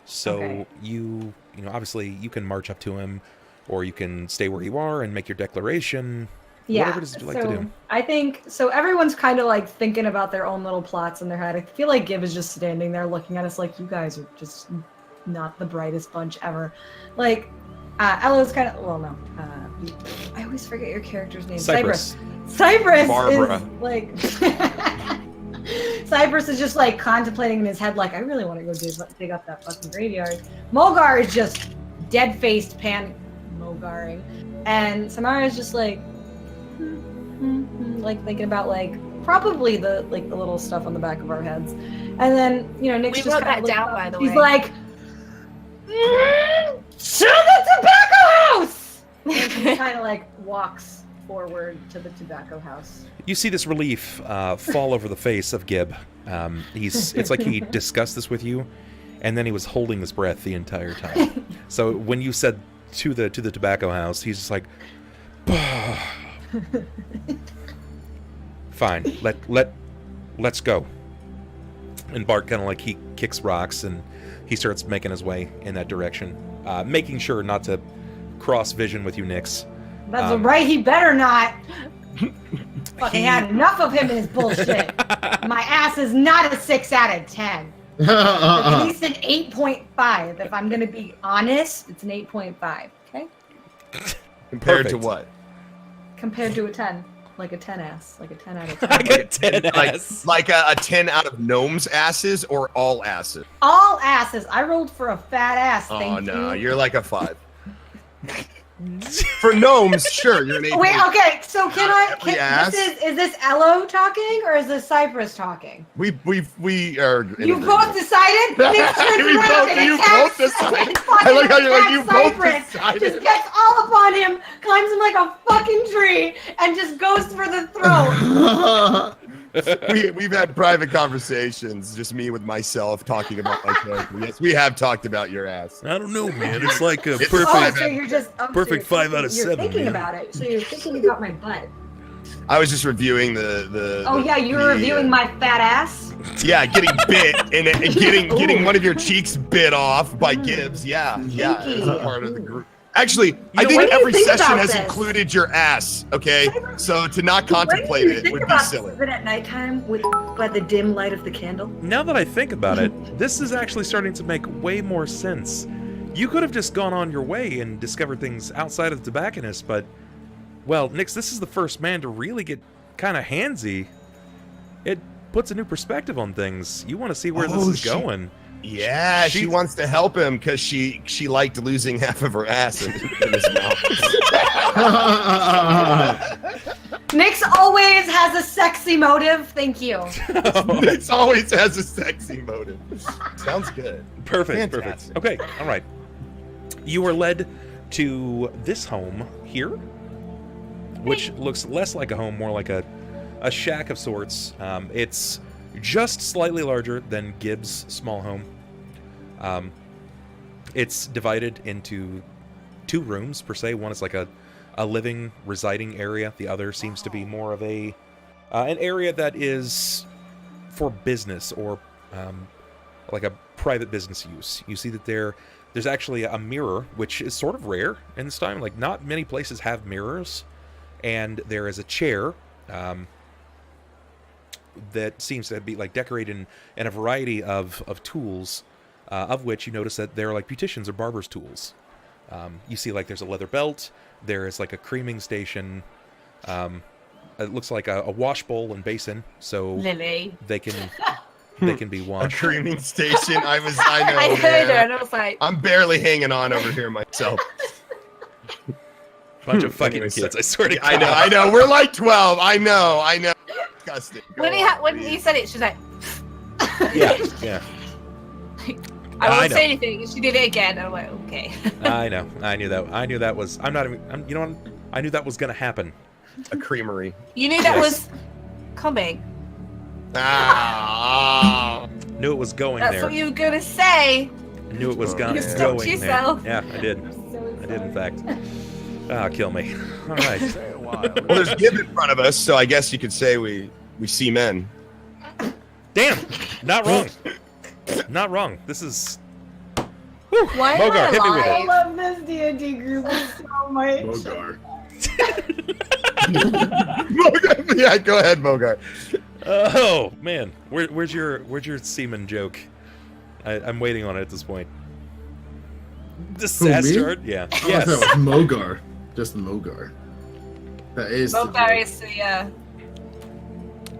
So Okay. you know, obviously you can march up to him, or you can stay where you are and make your declaration. Yeah. Whatever does you like to do. I think so. Everyone's kind of like thinking about their own little plots in their head. I feel like Gib is just standing there looking at us like, you guys are just not the brightest bunch ever. Like, Ella's kind of, well, no. I always forget your character's name. Cypress. Cypress Barbara. is like. Cypress is just like contemplating in his head, like, I really want to go dig up that fucking graveyard. Mogar is just dead-faced Mogaring, and Symarra is just like, like thinking about like probably the little stuff on the back of our heads, and then Nick's We just wrote kind that of down, by the way. He's like, to the tobacco house. And he kind of like walks forward to the tobacco house. You see this relief fall over the face of Gib. It's like he discussed this with you, and then he was holding his breath the entire time. So when you said to the tobacco house, he's just like, fine, let's go. And Bart kind of like, he kicks rocks and he starts making his way in that direction, making sure not to cross vision with you, Nix. That's right, he better not. Fucking had enough of him and his bullshit. My ass is not a 6 out of 10. At least an 8.5. If I'm gonna be honest, it's an 8.5. Okay. Compared to what? Compared to a 10, like a 10 ass, like a 10 out of 10. Like a 10 ass. Like a 10 out of gnomes' asses or all asses? All asses. I rolled for a fat ass. Oh Thank no, you. you're like a 5. For gnomes, sure, you're an 8. Wait, okay. So ass? Is this Ello talking or is this Cypress talking? We are. You both decided. You both decided. I like how you're like, you both decided. Just gets all up on him, climbs him like a fucking tree, and just goes for the throat. We've had private conversations, just me with myself talking about my character. Yes, we have talked about your ass. I don't know, man. It's like a It's perfect. So you're just Perfect 5 out of 7. You're thinking man. about it. So you're thinking about my butt. I was just reviewing the Oh yeah, you were reviewing my fat ass. Yeah, getting bit and getting one of your cheeks bit off by Gibbs. Yeah, as a part of the group. Actually, I think every session has included your ass. Okay, so to not contemplate it would be silly. Sleeping at nighttime by the dim light of the candle. Now that I think about it, this is actually starting to make way more sense. You could have just gone on your way and discovered things outside of the tobacconist, but, well, Nix, this is the first man to really get kind of handsy. It puts a new perspective on things. You want to see where this is going. Yeah, she wants to help him because she liked losing half of her ass in his mouth. Nix always has a sexy motive. Thank you. Nix always has a sexy motive. Sounds good. Perfect, Fantastic. perfect. Okay, all right. You are led to this home here, which looks less like a home, more like a shack of sorts. It's just slightly larger than Gibbs' small home. It's divided into 2 rooms, per se. One is like a living, residing area. The other seems to be more of an area that is for business or like a private business use. You see that there's actually a mirror, which is sort of rare in this time. Like, not many places have mirrors. And there is a chair that seems to be like decorated in a variety of tools, of which you notice that they're like beauticians or barber's tools. You see like there's a leather belt, there is like a creaming station, it looks like a wash bowl and basin, so Lily. they can be washed. A creaming station. I know. I heard her and I was like, I'm barely hanging on over here myself. Bunch of fucking kids, I swear to God. I know. We're like 12. I know. Disgusting. When you said it, she was like, yeah. I won't say anything. She did it again. And I'm like, okay. I know. I knew that was. You know what? I knew that was gonna happen. A creamery. You knew that was coming. Knew it was going That's there. what you were gonna say. Knew it was going stopped there. yourself. Yeah, I did. I did, in fact. Kill me. All right. Well, there's Gib in front of us, so I guess you could say we see men. Damn! Not wrong. Not wrong. This is... Whew. Why Mogar, hit me with I it. love this D&D group so much. Mogar. Mogar. Yeah, go ahead, Mogar. Oh, man. Where's your semen joke? I'm waiting on it at this point. The Sastard? Yeah. Yes. That was Mogar. Just Mogar. That is Mogar is the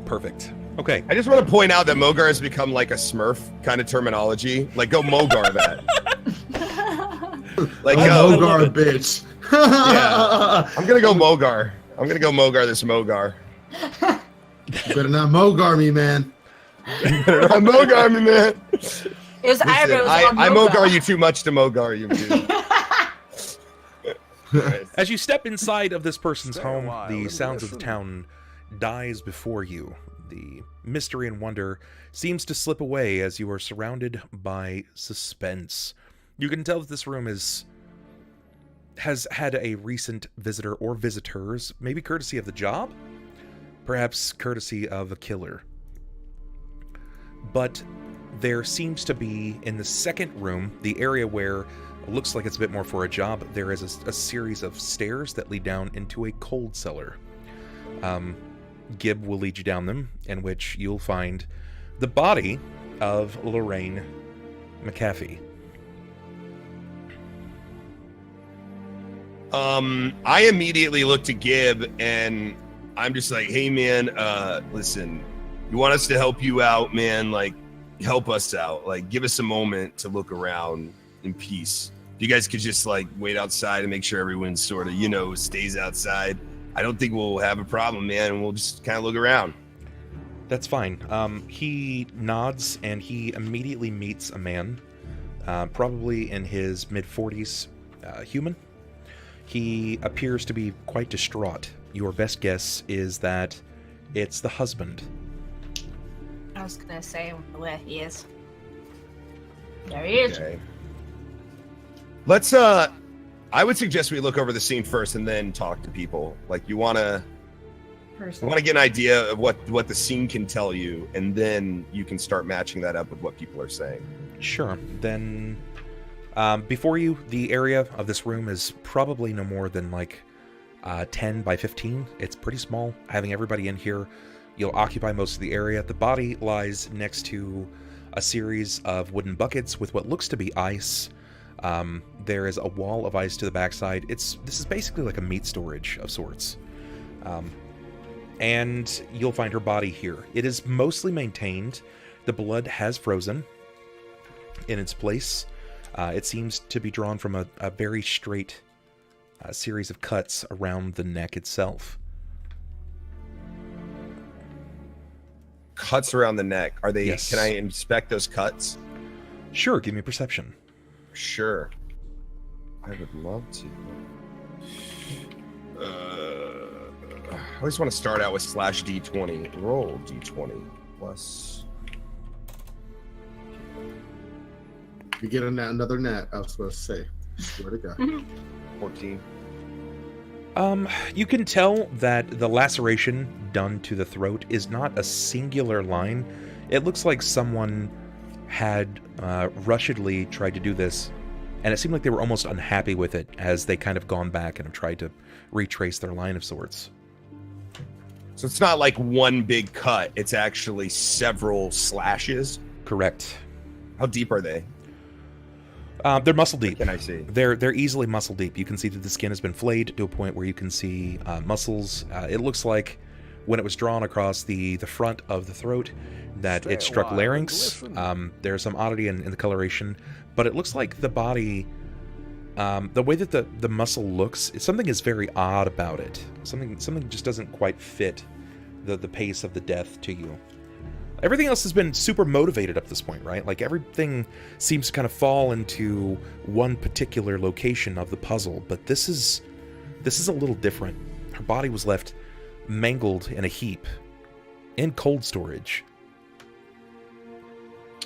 Perfect. Okay. I just want to point out that Mogar has become like a Smurf kind of terminology. Like, go Mogar that. Like, Mogar, bitch. Yeah. I'm gonna go Mogar. I'm gonna go Mogar this Mogar. You better not Mogar me, man. I'm Mogar me, man. It was I Mogar you too much to Mogar you, dude. As you step inside of this person's home, the sounds of the town dies before you. The mystery and wonder seems to slip away as you are surrounded by suspense. You can tell that this room has had a recent visitor or visitors, maybe courtesy of the job, perhaps courtesy of a killer. But there seems to be, in the second room, the area where it looks like it's a bit more for a job, there is a series of stairs that lead down into a cold cellar. Gib will lead you down them, in which you'll find the body of Lorraine McAfee. I immediately look to Gib and I'm just like, hey man, listen, you want us to help you out, man, like help us out, like give us a moment to look around in peace. If you guys could just like wait outside and make sure everyone's sort of, stays outside, I don't think we'll have a problem, man, and we'll just kind of look around. That's fine. He nods and he immediately meets a man, probably in his mid-40s, human. He appears to be quite distraught. Your best guess is that it's the husband. I was gonna say where he is. There he is. Okay. Let's I would suggest we look over the scene first and then talk to people. Like you wanna get an idea of what the scene can tell you, and then you can start matching that up with what people are saying. Sure. Then before you, the area of this room is probably no more than like 10 by 15. It's pretty small. Having everybody in here, you'll occupy most of the area. The body lies next to a series of wooden buckets with what looks to be ice. There is a wall of ice to the backside. This is basically like a meat storage of sorts. And you'll find her body here. It is mostly maintained. The blood has frozen in its place. It seems to be drawn from a very straight series of cuts around the neck itself. Cuts around the neck. Are they? Yes. Can I inspect those cuts? Sure, give me a perception. Sure. I would love to. I always want to start out with /D20. Roll D20 plus. You get another net, I was supposed to say. Swear to God. 14. You can tell that the laceration done to the throat is not a singular line. It looks like someone had rushedly tried to do this, and it seemed like they were almost unhappy with it as they kind of gone back and have tried to retrace their line of sorts. So it's not like one big cut, it's actually several slashes? Correct. How deep are they? They're muscle deep. What can I see? They're easily muscle deep. You can see that the skin has been flayed to a point where you can see muscles. It looks like when it was drawn across the front of the throat that it struck larynx. There's some oddity in the coloration, but it looks like the body, the way that the muscle looks, something is very odd about it. Something just doesn't quite fit the pace of the death to you. Everything else has been super motivated up to this point, right? Like, everything seems to kind of fall into one particular location of the puzzle, but this is a little different. Her body was left mangled in a heap in cold storage.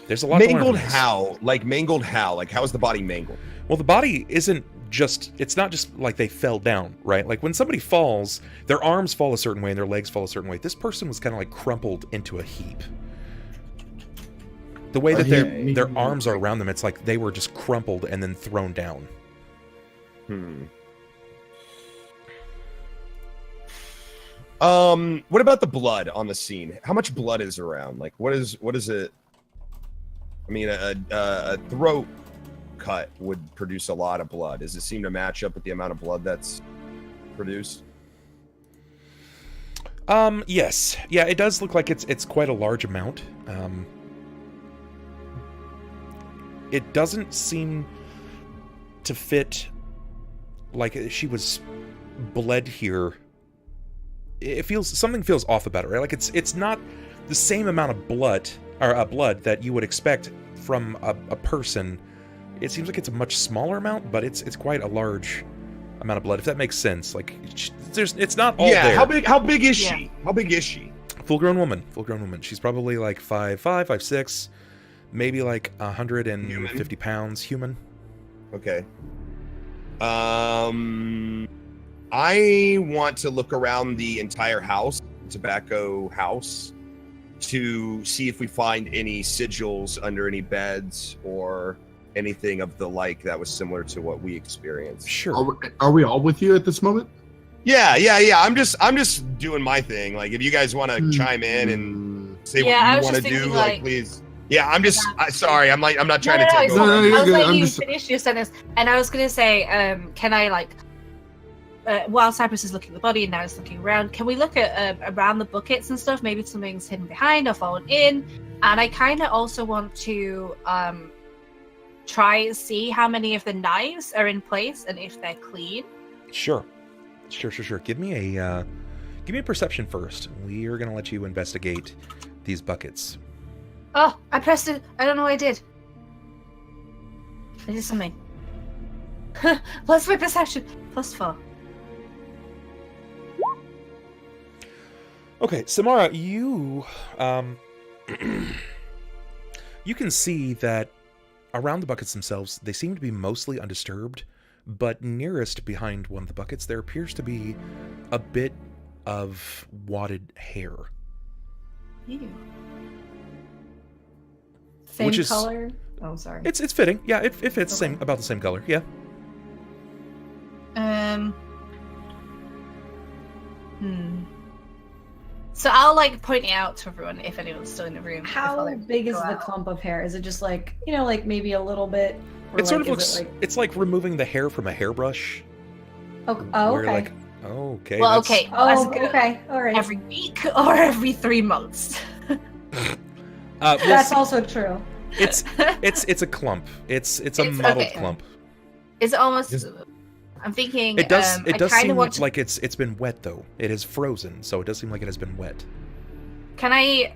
There's a lot mangled to learn from this. How? Like, mangled how? Like, how is the body mangled? Well, the body isn't just, it's not just like they fell down, right? Like, when somebody falls, their arms fall a certain way and their legs fall a certain way. This person was kind of like crumpled into a heap. The way that their arms are around them, it's like they were just crumpled and then thrown down. What about the blood on the scene? How much blood is around? Like, what is it? I mean, a throat cut would produce a lot of blood. Does it seem to match up with the amount of blood that's produced? Yes. Yeah, it does look like it's quite a large amount. It doesn't seem to fit like she was bled here. Something feels off about it, right? Like, it's not the same amount of blood that you would expect from a person. It seems like it's a much smaller amount, but it's quite a large amount of blood, if that makes sense. Like, it's not all there. How big is she? How big is she? Full-grown woman. She's probably like 5'5", 5'6", maybe like 150 pounds human. Okay. I want to look around the entire house, tobacco house, to see if we find any sigils under any beds or anything of the like that was similar to what we experienced. Sure. Are we all with you at this moment? Yeah. I'm just doing my thing. Like, if you guys want to chime in and say what you want to do, like, please. Yeah, I'm just sorry. I'm not trying to take over. I was like, you finished your sentence, and I was gonna say, can I, like, while Cypress is looking at the body and now it's looking around, can we look at around the buckets and stuff? Maybe something's hidden behind or fallen in. And I kind of also want to try and see how many of the knives are in place and if they're clean. Sure. Give me a perception first. We are gonna let you investigate these buckets. Oh, I pressed it. I don't know what I did. I did something. Plus my perception. +4. Okay, Symarra, you you can see that around the buckets themselves, they seem to be mostly undisturbed, but nearest behind one of the buckets, there appears to be a bit of wadded hair. Ew. Same color? Oh, sorry. It's fitting. Yeah, it fits Okay. about the same color. Yeah. So I'll, like, point it out to everyone if anyone's still in the room. How big is the clump of hair? Is it just like, like maybe a little bit? It sort of looks. It's like removing the hair from a hairbrush. Okay. Like, okay. Well, okay. Okay. All right. Every week or every 3 months. That's also true. It's a clump. It's a muddled clump. It's almost. I'm thinking. It does seem like it's been wet though. It is frozen, so it does seem like it has been wet. Can I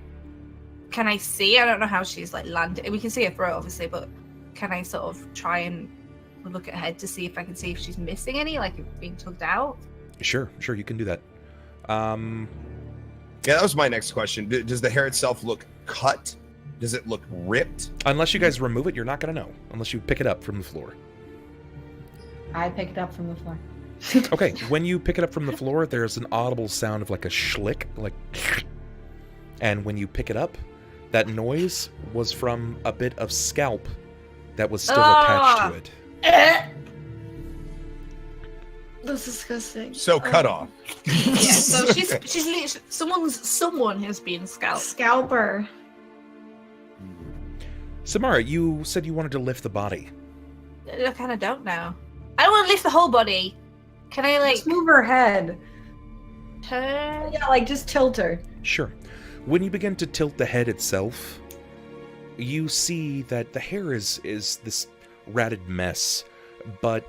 see? I don't know how she's, like, landed. We can see her throat, obviously, but can I sort of try and look at her head to see if I can see if she's missing any, like, being tugged out? Sure, you can do that. Yeah, that was my next question. Does the hair itself look cut? Does it look ripped? Unless you guys remove it, you're not going to know. Unless you pick it up from the floor. I pick it up from the floor. Okay, when you pick it up from the floor, there's an audible sound of like a schlick, like... And when you pick it up, that noise was from a bit of scalp that was still attached to it. That's disgusting. So cut off. Yeah, so she's literally, someone has been scalped. Scalper. Symarra, you said you wanted to lift the body. I kind of don't now. I don't want to lift the whole body. Can I, like... Just move her head. Turn? Yeah, like, just tilt her. Sure. When you begin to tilt the head itself, you see that the hair is this ratted mess, but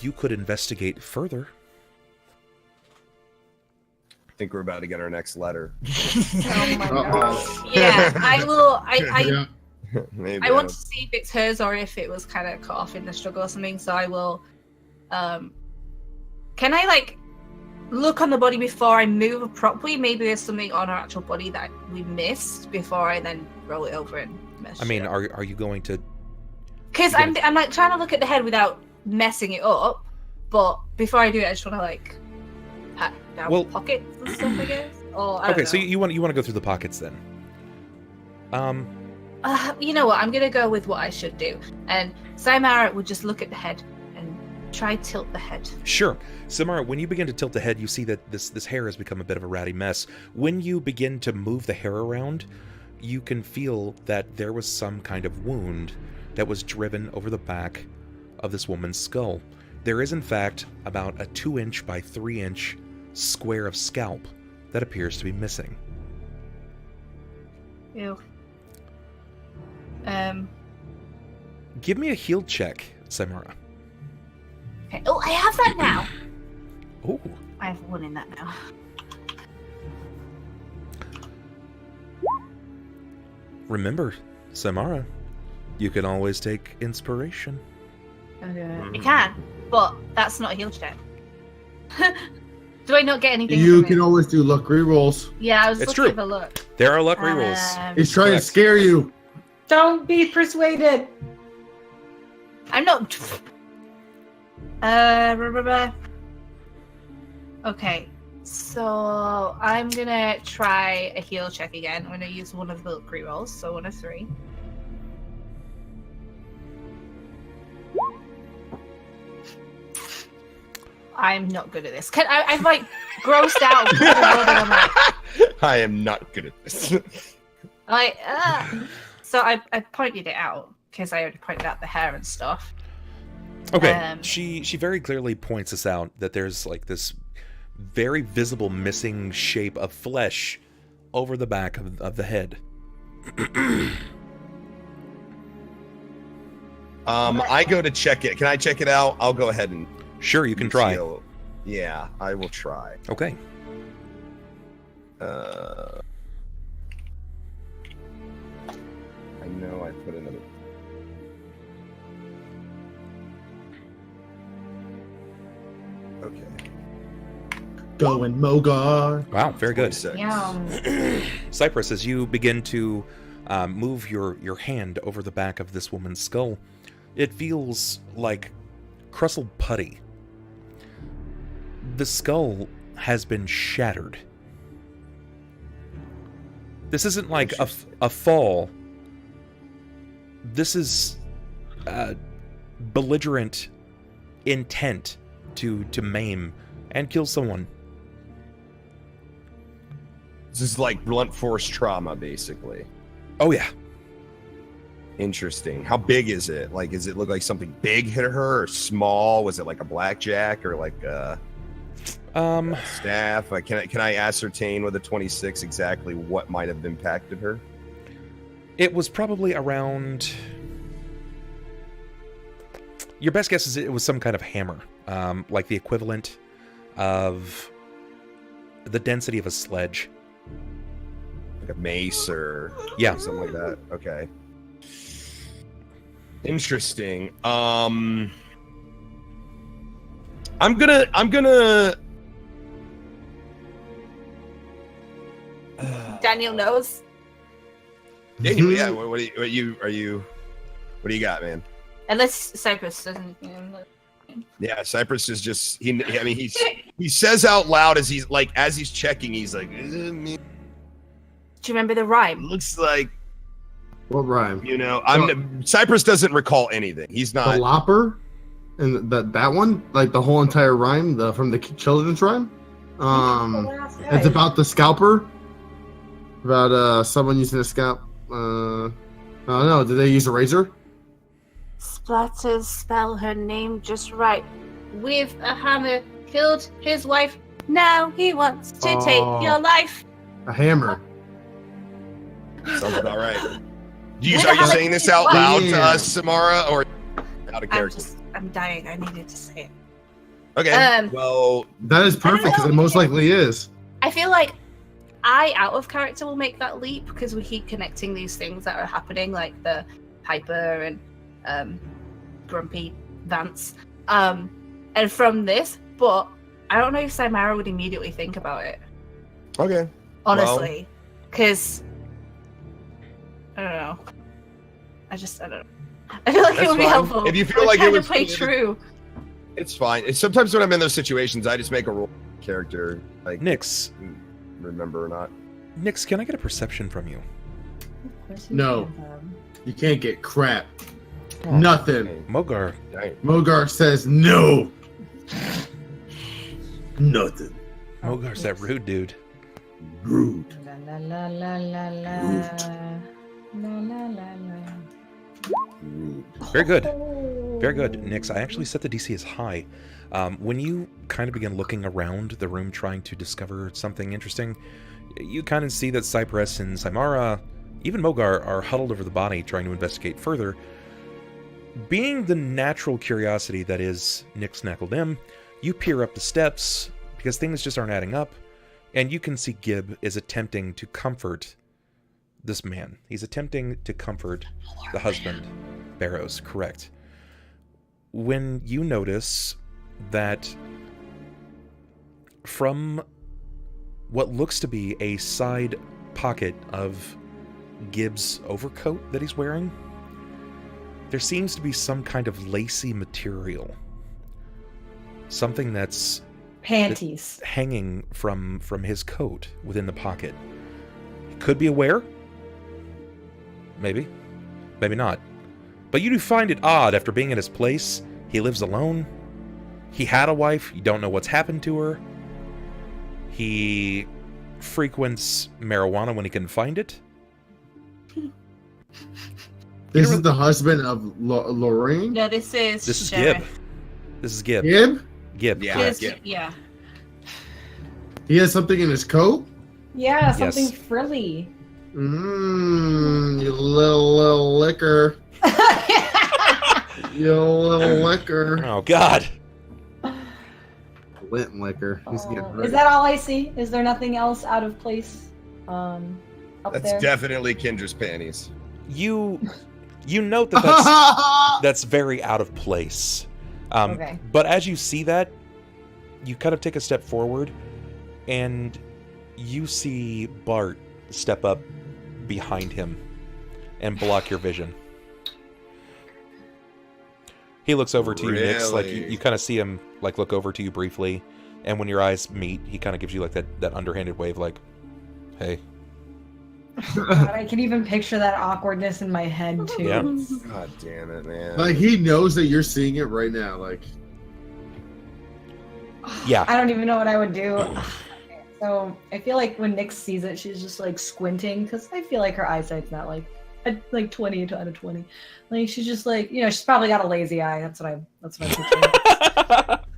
you could investigate further. I think we're about to get our next letter. Oh my god. Yeah, I will. Maybe I want to see if it's hers or if it was kind of cut off in the struggle or something. So I will. Can I like look on the body before I move it properly? Maybe there's something on her actual body that we missed before I then roll it over and mess. I mean, are you going to? Because I'm like trying to look at the head without messing it up, but before I do it, I just want to like pat down pockets and stuff, I guess. Or I don't know. So you want to go through the pockets then? You know what? I'm gonna go with what I should do, and Symarra would just look at the head and try tilt the head. Sure. Symarra, when you begin to tilt the head, you see that this hair has become a bit of a ratty mess. When you begin to move the hair around, you can feel that there was some kind of wound that was driven over the back of this woman's skull. There is, in fact, about a 2-inch by 3-inch square of scalp that appears to be missing. Ew. Give me a heal check, Symarra. Okay. Oh, I have that now. Oh. I have one in that now. Remember, Symarra, you can always take inspiration. Okay. I can, but that's not a heal check. Do I not get anything? You can always do luck rerolls. Yeah, I was It's looking true. at the look. There are luck rerolls. He's trying to scare you. Don't be persuaded. I'm not. Okay, so I'm gonna try a heal check again. I'm gonna use one of the luck rerolls, so 1 of 3. I'm not good at this. I'm like grossed out. I am not good at this. So I pointed it out because I already pointed out the hair and stuff. Okay, she very clearly points us out that there's like this very visible missing shape of flesh over the back of the head. I go to check it. Can I check it out? I'll go ahead and... Sure, you can try. Yeah, I will try. Okay. I know I put another... Okay. Going Mogar. Wow, very good. Yeah. Cypress, as you begin to move your hand over the back of this woman's skull, it feels like crustled putty. The skull has been shattered. This isn't like a fall. This is belligerent intent to maim and kill someone. This is like blunt force trauma, basically. Oh yeah. Interesting. How big is it? Like, does it look like something big hit her, or small? Was it like a blackjack, or like a staff? Like, can I ascertain with a 26 exactly what might have impacted her? It was probably around... Your best guess is it was some kind of hammer, like the equivalent of the density of a sledge. Like a mace or something like that. Okay. Interesting. I'm gonna Daniel knows. Daniel, yeah. What do you got, man? Unless Cypress doesn't. Yeah, Cypress is just he says out loud as he's checking, he's like, do you remember the rhyme? Looks like what rhyme? Cypress doesn't recall anything. He's not the Lopper, and that one, like the whole entire rhyme, from the children's rhyme. It's about the scalper, about someone using a scalp. I don't know. Did they use a razor? Splatters spell her name just right. With a hammer, killed his wife. Now he wants to take your life. A hammer. Sounds about right. Are you saying this out loud to us, Symarra, or out of character? I'm dying. I needed to say it. Okay. Well, that is perfect because it most likely is. I feel like out of character will make that leap because we keep connecting these things that are happening, like the Piper and Grumpy Vance, and from this. But I don't know if Symarra would immediately think about it. Okay. Honestly, because I don't know. I don't know. I feel like it would be helpful if you feel like it would play true. It's fine. Sometimes when I'm in those situations, I just make a role character, like Nyx. Remember or not? Nyx, can I get a perception from you? No, you can't get crap. Nothing. Mogar. Mogar says no. Nothing. Mogar's that rude dude. Rude. La la la la la. La la la la. Very good. Very good, Nyx. I actually set the DC as high. When you kind of begin looking around the room trying to discover something interesting, you kind of see that Cypress and Symarra, even Mogar, are huddled over the body trying to investigate further. Being the natural curiosity that is Nyx Knackledem, you peer up the steps because things just aren't adding up, and you can see Gib is attempting to comfort this man. He's attempting to comfort the husband, Barrows, correct. When you notice that from what looks to be a side pocket of Gib's overcoat that he's wearing, there seems to be some kind of lacy material. Something that's panties hanging from his coat within the pocket. It could be a wear. Maybe. Maybe not. But you do find it odd after being at his place. He lives alone. He had a wife. You don't know what's happened to her. He frequents marijuana when he can find it. This is the husband of Lorraine? No, this is Gib. This is Gib. Gib? Gib. Yeah. Yeah. He has something in his coat? Yeah, something frilly. You little liquor. You little liquor. Oh, God. Lint liquor. He's getting hurt. Is that all I see? Is there nothing else out of place up That's there? definitely Kendra's panties. You note that that's very out of place. Okay. But as you see that, you kind of take a step forward, and you see Bart step up behind him and block your vision. He looks over to you, Nyx, like you kind of see him like look over to you briefly, and when your eyes meet, he kind of gives you like that underhanded wave, like, "Hey." God, I can even picture that awkwardness in my head too. Yeah. God damn it, man! Like he knows that you're seeing it right now. Like, yeah. I don't even know what I would do. So I feel like when Nyx sees it, she's just like squinting because I feel like her eyesight's not like 20 out of 20. Like she's just like, she's probably got a lazy eye. That's what I'm picturing.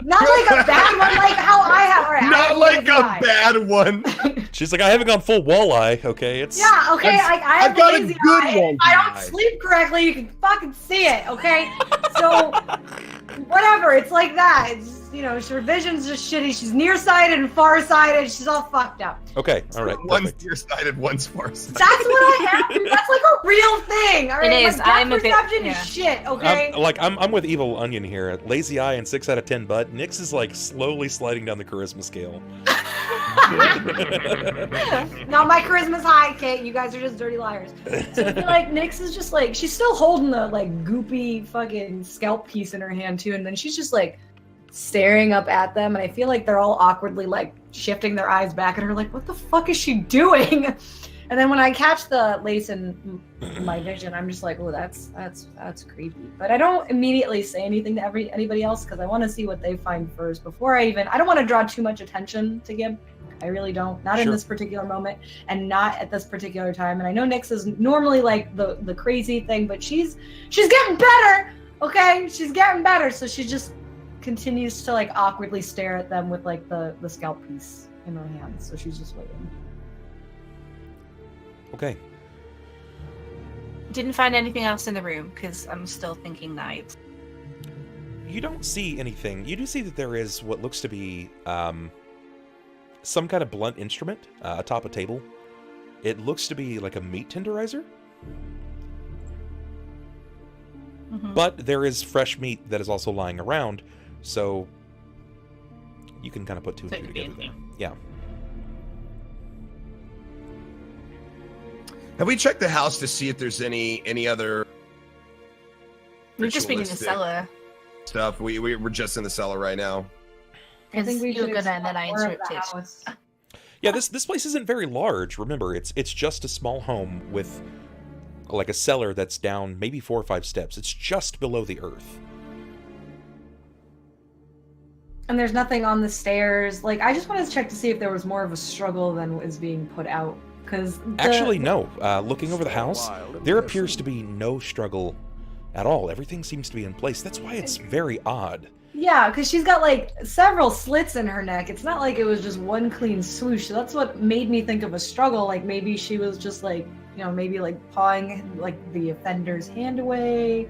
Not like a bad one, like how I have. Right, not like a bad one. She's like, I haven't gone full walleye. Okay, it's okay. I have got a lazy a good eye. one. I don't sleep correctly. You can fucking see it. Okay, so whatever. It's like that. It's just, her vision's just shitty. She's nearsighted and farsighted. She's all fucked up. okay. All right. One's nearsighted, one's farsighted. That's what I have. That's like a real thing. All right, It is. My I'm a bit. perception is shit. Okay. I'm with Evil Onion here. Lazy eye and 6 out of 10 butt. Nyx is like slowly sliding down the charisma scale. No, my charisma's high, Kate. You guys are just dirty liars. So I feel like Nyx is just like, she's still holding the like goopy fucking scalp piece in her hand too, and then she's just like staring up at them, and I feel like they're all awkwardly like shifting their eyes back at her, like, what the fuck is she doing? And then when I catch the lace in my vision, I'm just like, oh, that's creepy. But I don't immediately say anything to anybody else because I want to see what they find first before I don't want to draw too much attention to Gib. I really don't. Not in this particular moment and not at this particular time. And I know Nyx is normally like the crazy thing, but she's getting better. Okay, she's getting better. So she just continues to like awkwardly stare at them with like the scalp piece in her hand. So she's just waiting. Okay. Didn't find anything else in the room because I'm still thinking night. You don't see anything. You do see that there is what looks to be some kind of blunt instrument atop a table. It looks to be like a meat tenderizer. Mm-hmm. But there is fresh meat that is also lying around, so you can kind of put two and two together. Yeah. Have we checked the house to see if there's any other? We've just been in the cellar. Stuff. We're just in the cellar right now. I think we should go down that I interrupted. Yeah, this place isn't very large. Remember, it's just a small home with like a cellar that's down maybe 4 or 5 steps. It's just below the earth. And there's nothing on the stairs. Like, I just wanted to check to see if there was more of a struggle than is being put out. Actually, no. Looking over the house, there appears to be no struggle at all. Everything seems to be in place. That's why it's very odd. Yeah, because she's got like several slits in her neck. It's not like it was just one clean swoosh. So that's what made me think of a struggle. Like maybe she was just like, you know, maybe like pawing like the offender's hand away.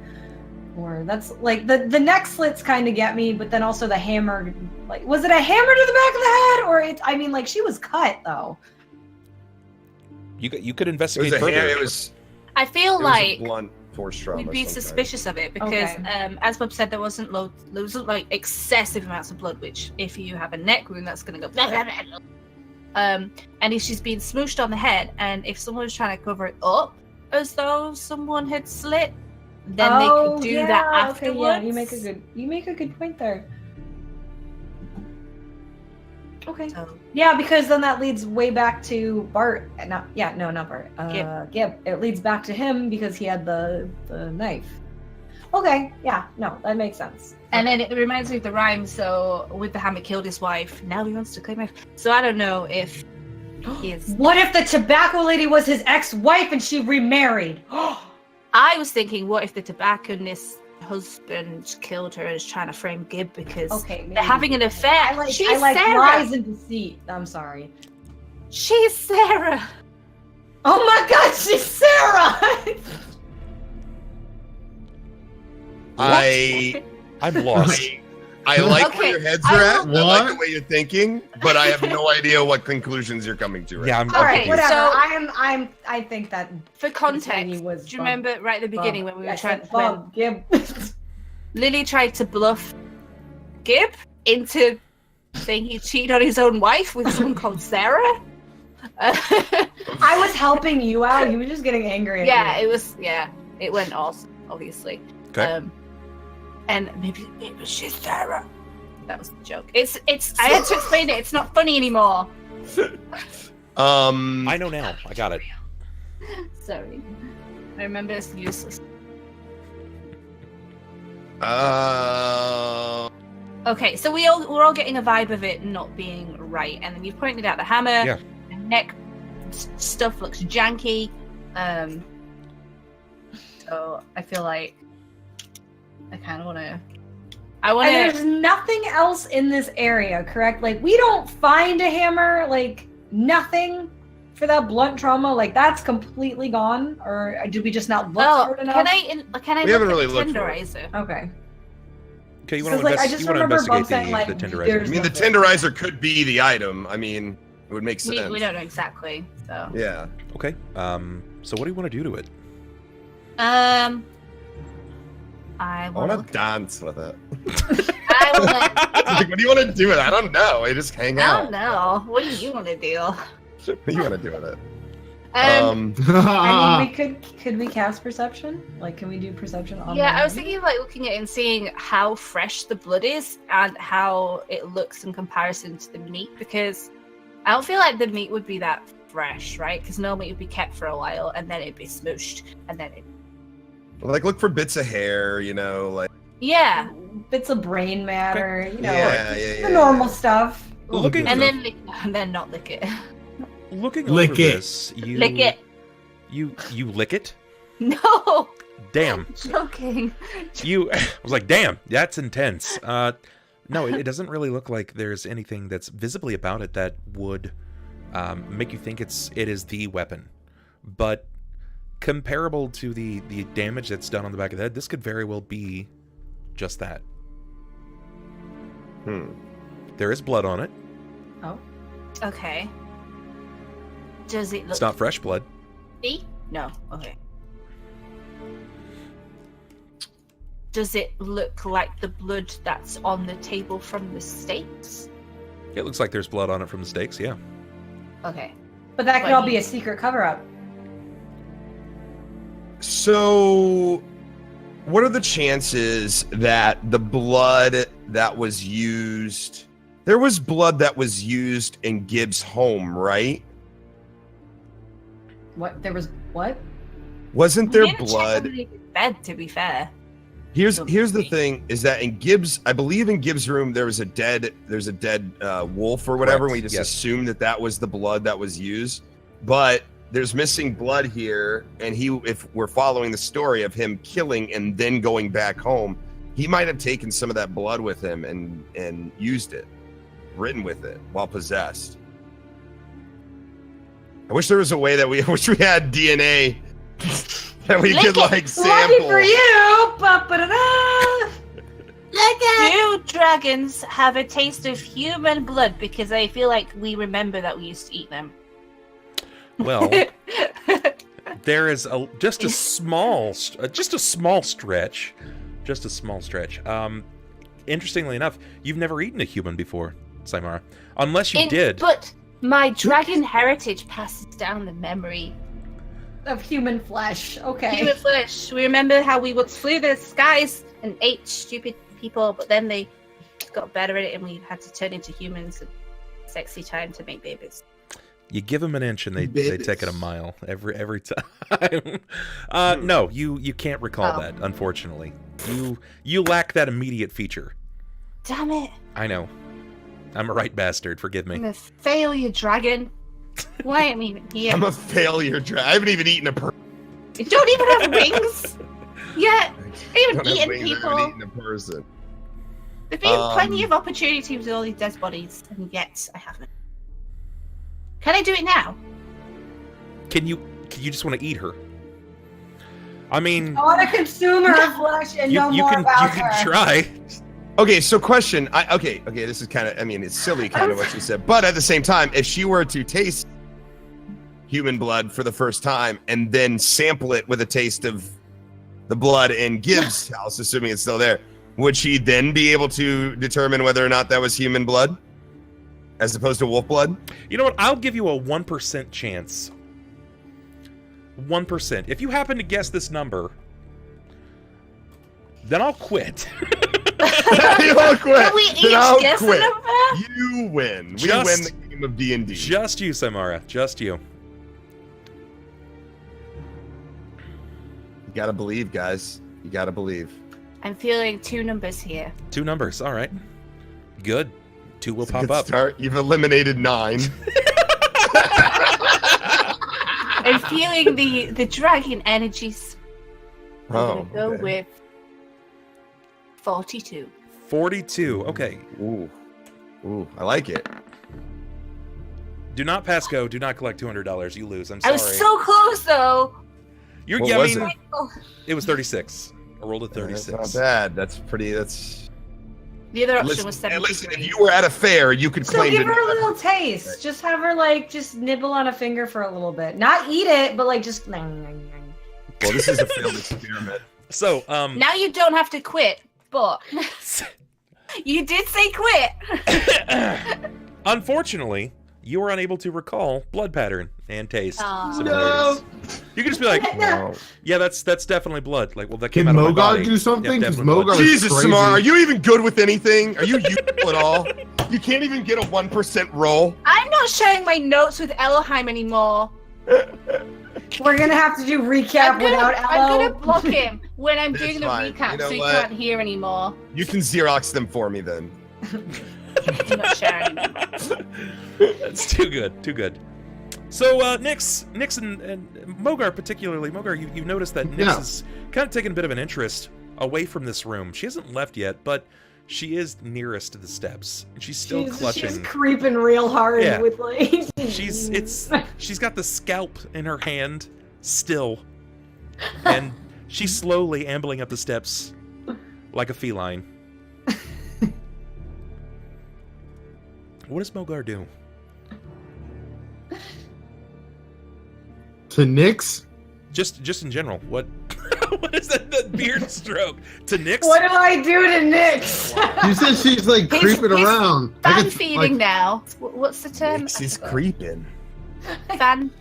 Or that's like the neck slits kind of get me, but then also the hammer. Like, was it a hammer to the back of the head? Or I mean, like she was cut though. You could investigate further. I feel like blunt force trauma. We'd be suspicious of it because, as Bob said, there wasn't like excessive amounts of blood. Which, if you have a neck wound, that's going to go. Blah, blah, blah. And if she's been smooshed on the head, and if someone was trying to cover it up as though someone had slit, then they could do that afterwards. Okay, yeah, you make a good point there. Okay. Yeah, because then that leads way back to Bart. Not Bart. Gib. It leads back to him because he had the knife. Okay. Yeah. No, that makes sense. And then it reminds me of the rhyme. So with the hammer killed his wife. Now he wants to claim her. So I don't know if he is. What if the tobacco lady was his ex-wife and she remarried? I was thinking, what if the tobacconist husband killed her and is trying to frame Gib because they're having an affair. I like Sarah. Lies and deceit. I'm sorry. She's Sarah. Oh my God, she's Sarah. I'm lost. I like where your heads are at. I like the way you're thinking, but I have no idea what conclusions you're coming to. Yeah, all right, whatever. So I think that for context, do you remember right at the beginning when we were trying to Gib? Lily tried to bluff Gib into saying he cheated on his own wife with someone called Sarah. I was helping you out. You were just getting angry. At it went off, obviously. Okay. And maybe she's Sarah. That was the joke. It's. I had to explain it. It's not funny anymore. I know now. I got it. Sorry. I remember it's useless. Okay, so we're all getting a vibe of it not being right, and then you pointed out the hammer. Yeah. The neck stuff looks janky. So I feel like I kind of want to. And there's nothing else in this area, correct? Like we don't find a hammer, like nothing for that blunt trauma. Like that's completely gone, or did we just not look for it enough? Can I? We haven't really looked looked for it. Okay. Okay, you want to investigate the tenderizer? I mean, the tenderizer could be the item. I mean, it would make sense. We don't know exactly, so. Yeah. Okay. So what do you want to do to it? I want to dance with it. Like, what do you want to do with it? I don't know. I just hang out. I don't know. What do you want to do? What do you want to do with it? I mean, could we cast perception? Like, can we do perception on? Yeah, I was thinking of like looking at it and seeing how fresh the blood is and how it looks in comparison to the meat, because I don't feel like the meat would be that fresh, right? Because normally it would be kept for a while and then it'd be smooshed and then it. Like, look for bits of hair, like. Yeah, bits of brain matter, the normal stuff. Looking and then not lick it. Looking lick over it. this, Lick it. You lick it? No. Damn. I'm joking. I was like, damn, that's intense. No, it doesn't really look like there's anything that's visibly about it that would make you think it is the weapon. But comparable to the damage that's done on the back of the head, this could very well be just that. There is blood on it. Oh. Okay. Does it look... It's not fresh blood. See? No. Okay. Does it look like the blood that's on the table from the steaks? It looks like there's blood on it from the steaks, yeah. Okay. But that could all be a secret cover-up. So, what are the chances that the blood that was used... There was blood that was used in Gibbs' home, right? What? There was what? Wasn't there blood? Bed, to be fair. Here's the thing: is that in Gibbs, I believe in Gibbs' room there's a dead wolf or whatever. And we just assumed that was the blood that was used, but there's missing blood here. And if we're following the story of him killing and then going back home, he might have taken some of that blood with him and used it, written with it while possessed. I wish there was a way that I wish we had DNA that we could sample. Lucky for you! Ba-ba-da-da! Do dragons have a taste of human blood? Because I feel like we remember that we used to eat them. Well, there is just a small stretch. Interestingly enough, you've never eaten a human before, Symarra, unless you did. But my dragon heritage passes down the memory of human flesh. Okay. Human flesh. We remember how we once flew the skies and ate stupid people, but then they got better at it and we had to turn into humans and sexy time to make babies. You give them an inch and they take it a mile every time. No, you can't recall that, unfortunately. You lack that immediate feature. Damn it. I know. I'm a right bastard, forgive me. I'm a failure dragon. Why am I even here? I'm a failure dragon. I haven't even eaten a person. You don't even have wings yet. I haven't eaten people. I haven't eaten a person. There've been plenty of opportunities with all these dead bodies, and yet I haven't. Can I do it now? Can you just want to eat her? I mean, I want to consume her flesh and know more about her. You can try. Okay, so question. Okay, this is kind of, it's silly kind of what you said. But at the same time, if she were to taste human blood for the first time and then sample it with a taste of the blood in Gibbs' house, assuming it's still there, would she then be able to determine whether or not that was human blood as opposed to wolf blood? You know what? I'll give you a 1% chance. 1%. If you happen to guess this number, then I'll quit. You'll quit. Can we each guess quit. a number? You win. We win the game of D&D. Just you, Symarra. Just you. You gotta believe, guys. You gotta believe. I'm feeling 2 numbers here. 2 numbers. All right. Good. 2 will pop Good up. Start. You've eliminated 9. I'm feeling the dragon energies. I'm gonna go with 42. 42. Okay. Ooh, I like it. Do not pass go. Do not collect $200. You lose. I'm sorry. I was so close, though. It was 36. I rolled a 36. That's not bad. That's. The other option was 73. Listen, if you were at a fair, you could claim. So give her a little taste. Right. Just have her just nibble on a finger for a little bit. Not eat it, but just. Well, this is a failed experiment. So now you don't have to quit, but You did say quit. Unfortunately, you are unable to recall blood pattern and taste similarities. No. You can just be like, yeah, that's definitely blood. Like, well, that Can came out of my Mogar body. do something? Yeah, Because definitely blood. Mogar is Jesus, crazy. Symarra, are you even good with anything? Are you useful at all? You can't even get a 1% roll. I'm not sharing my notes with Ellohime anymore. We're gonna have to do recap without Ello. I'm gonna block him when I'm That's doing the fine. recap, You know so he what? can't hear anymore. You can Xerox them for me then. I'm not sharing anymore. That's too good. Too good. So, Nyx and Mogar particularly, Mogar, you've noticed that Nyx is kind of taking a bit of an interest away from this room. She hasn't left yet, but she is nearest to the steps, and she's still clutching. She's creeping real hard with like. She's got the scalp in her hand still, and she's slowly ambling up the steps like a feline. What does Mogar do? To Nyx? Just in general, what what is that beard stroke? To Nyx? What do I do to Nyx? You said she's like creeping around. Fan feeding now. What's the term? Nyx is creeping. Fan.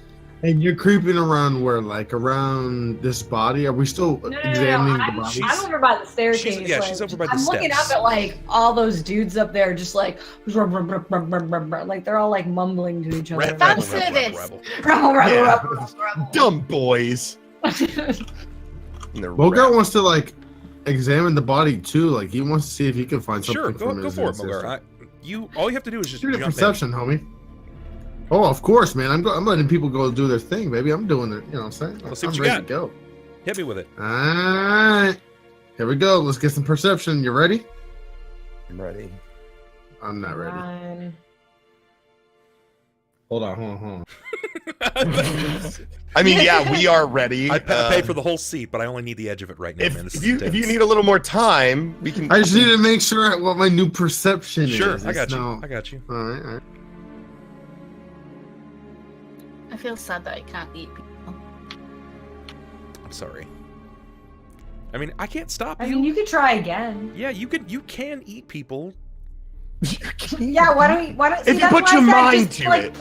And you're creeping around where? Like around this body? Are we still examining the body? I'm over by the staircase. She's over by the I'm steps. looking up at like all those dudes up there, just like like they're all like mumbling to each other. Fan service. Dumb boys. Mogar wants to like examine the body too. Like he wants to see if he can find something. Sure, from go for it, Mogar. All you have to do is just do the jump perception, homie. Oh, of course, man. I'm letting people go do their thing, baby. I'm doing it. You know what I'm saying? Let's see what I'm you ready got. to go. Hit me with it. All right. Here we go. Let's get some perception. You ready? I'm ready. I'm not ready. Fine. Hold on. I mean, yeah, we are ready. I pay for the whole seat, but I only need the edge of it right now, man. If you need a little more time, we can. I just need to make sure what my new perception is. Sure, I got you. No... I got you. All right. I feel sad that I can't eat people. I'm sorry. I mean, I can't stop you. I mean, you could try again. Yeah, you can eat people. Yeah, why don't if you put your mind to it.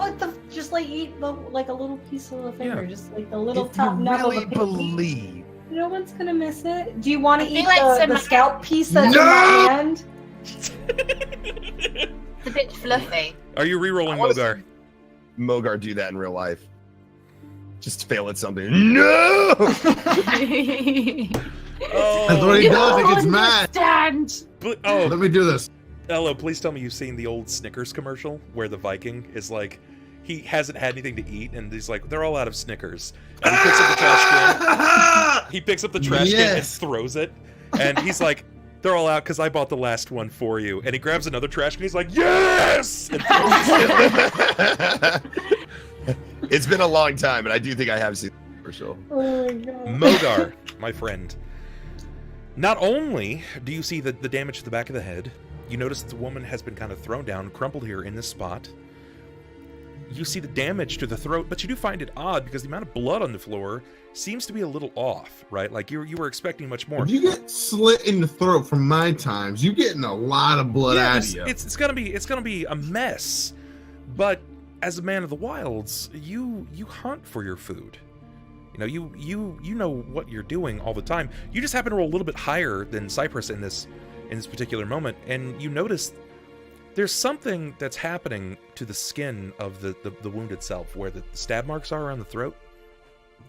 Just like eat like a little piece of the finger, just like the little If top you nub really of the pinky. believe. No one's gonna miss it. Do you want to eat like the scalp piece that's No! in my hand? It's a bit fluffy. Are you re-rolling Mogar? Mogar do that in real life. Just fail at something. No! That's what he does. He gets mad. Let me do this. Ello, please tell me you've seen the old Snickers commercial where the Viking is like, he hasn't had anything to eat, and he's like, they're all out of Snickers. And he picks up the trash can. He picks up the trash can and throws it. And he's like, they're all out because I bought the last one for you. And he grabs another trash can. He's like, yes! And It's been a long time, but I do think I have seen the commercial. Oh my god. Mogar, my friend. Not only do you see the damage to the back of the head, you notice that the woman has been kind of thrown down, crumpled here in this spot. You see the damage to the throat, but you do find it odd because the amount of blood on the floor seems to be a little off, right? Like you were expecting much more. If you get slit in the throat from my times, you're getting a lot of blood out of you. It's gonna be a mess. But as a man of the wilds, you hunt for your food. You know, you know what you're doing all the time. You just happen to roll a little bit higher than Cypress in this particular moment, and you notice there's something that's happening to the skin of the wound itself, where the stab marks are on the throat.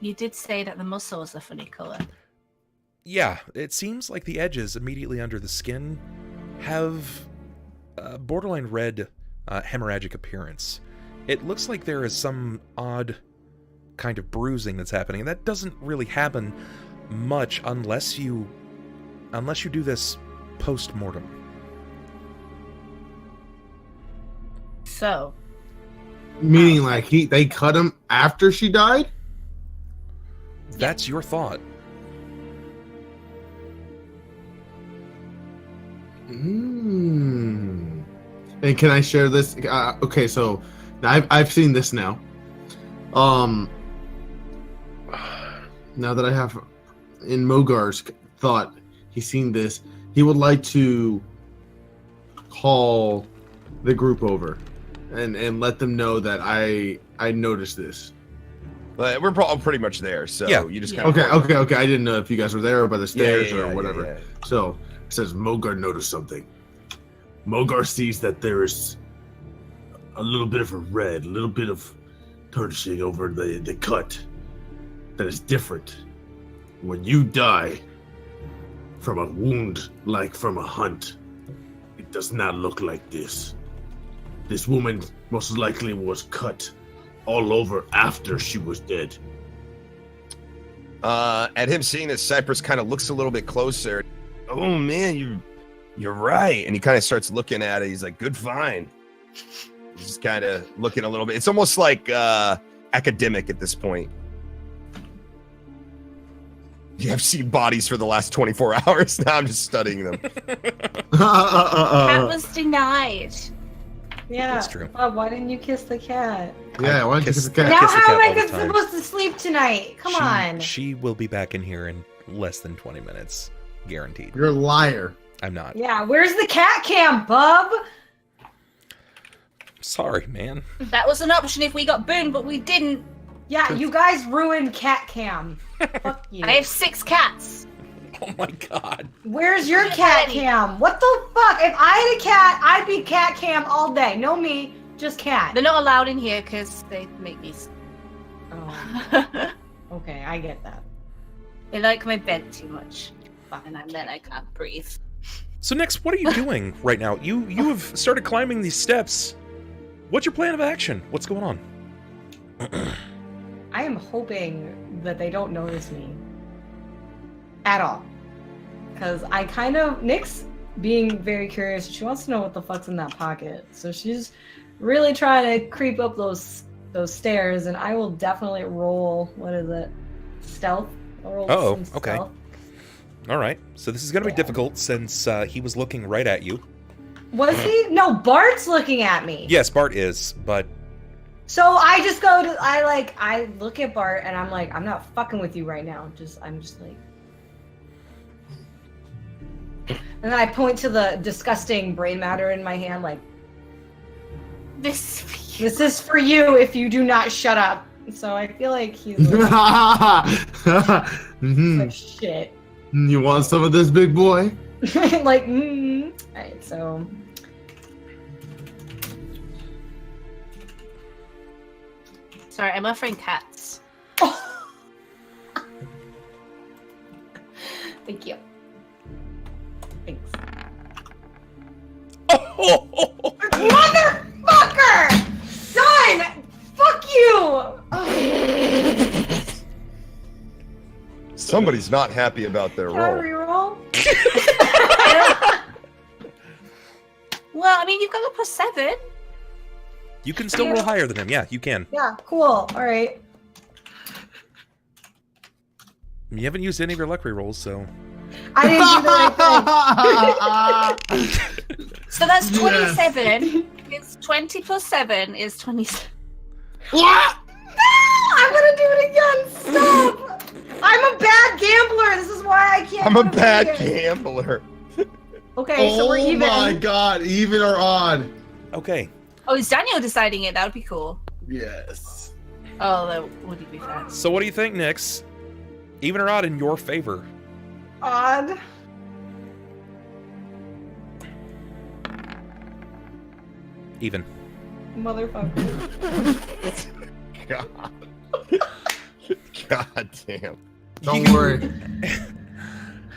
You did say that the muscle was a funny color. Yeah, it seems like the edges immediately under the skin have a borderline red hemorrhagic appearance. It looks like there is some odd kind of bruising that's happening, and that doesn't really happen much unless you do this post-mortem. So, meaning like they cut him after she died? That's your thought. And can I share this? Okay, so I've seen this now. Now that I have in Mogar's thought, he's seen this. He would like to call the group over and let them know that I noticed this. But we're pretty much there, so you just kind of... Okay. I didn't know if you guys were there or by the stairs or whatever. Yeah. So it says Mogar noticed something. Mogar sees that there is a little bit of a red, a little bit of tarnishing over the cut that is different. When you die from a wound like from a hunt, it does not look like this. This woman most likely was cut all over after she was dead. At him seeing this, Cypress kind of looks a little bit closer. Oh man, you're right. And he kind of starts looking at it. He's like, good find. He's just kind of looking a little bit. It's almost like academic at this point. You have seen bodies for the last 24 hours. Now I'm just studying them. Cat was denied. Yeah, that's true. Bob, why didn't you kiss the cat? Yeah, why didn't you kiss the cat? Now how am I supposed to sleep tonight? Come on. She will be back in here in less than 20 minutes. Guaranteed. You're a liar. I'm not. Yeah, where's the cat cam, bub? Sorry, man. That was an option if we got boomed, but we didn't. Yeah, you guys ruined cat cam. Fuck you. I have 6 cats. Oh my god. Where's your cat cam? What the fuck? If I had a cat, I'd be cat cam all day. No me, just cat. They're not allowed in here because they make me... Oh. Okay, I get that. They like my bed too much. And then I can't breathe. So Nyx, what are you doing right now? You have started climbing these steps. What's your plan of action? What's going on? I am hoping that they don't notice me. At all. Because I kind of... Nyx, being very curious, she wants to know what the fuck's in that pocket. So she's really trying to creep up those stairs, and I will definitely roll... What is it? Stealth? I'll roll some okay. stealth. All right. So this is going to be difficult since he was looking right at you. Was he? No, Bart's looking at me. Yes, Bart is, but... So I just go to... I look at Bart, and I'm like, I'm not fucking with you right now. I'm just like... And then I point to the disgusting brain matter in my hand, like... This is for you if you do not shut up. So I feel like he's like, like shit. You want some of this, big boy? Like, Alright, so... Sorry, I'm afraid cats. Thank you. Thanks. Motherfucker! Son! Fuck you! Somebody's not happy about their Can I roll. reroll? Well, I mean, you've got a +7. You can still roll higher than him. Yeah, you can. Yeah, cool. Alright. You haven't used any of your luck rerolls, so... I didn't do the right thing. So that's 27. It's 20 + 7 is 27. What? No! I'm gonna do it again! Stop! I'm a bad gambler! This is why I can't... I'm a bad gambler. Okay, so we're even. Oh my god, even or odd? Okay. Oh, is Daniel deciding it? That would be cool. Yes. Oh, that would be fast. So what do you think, Nyx? Even or odd in your favor? Odd. Even. Motherfucker. God damn. Don't worry.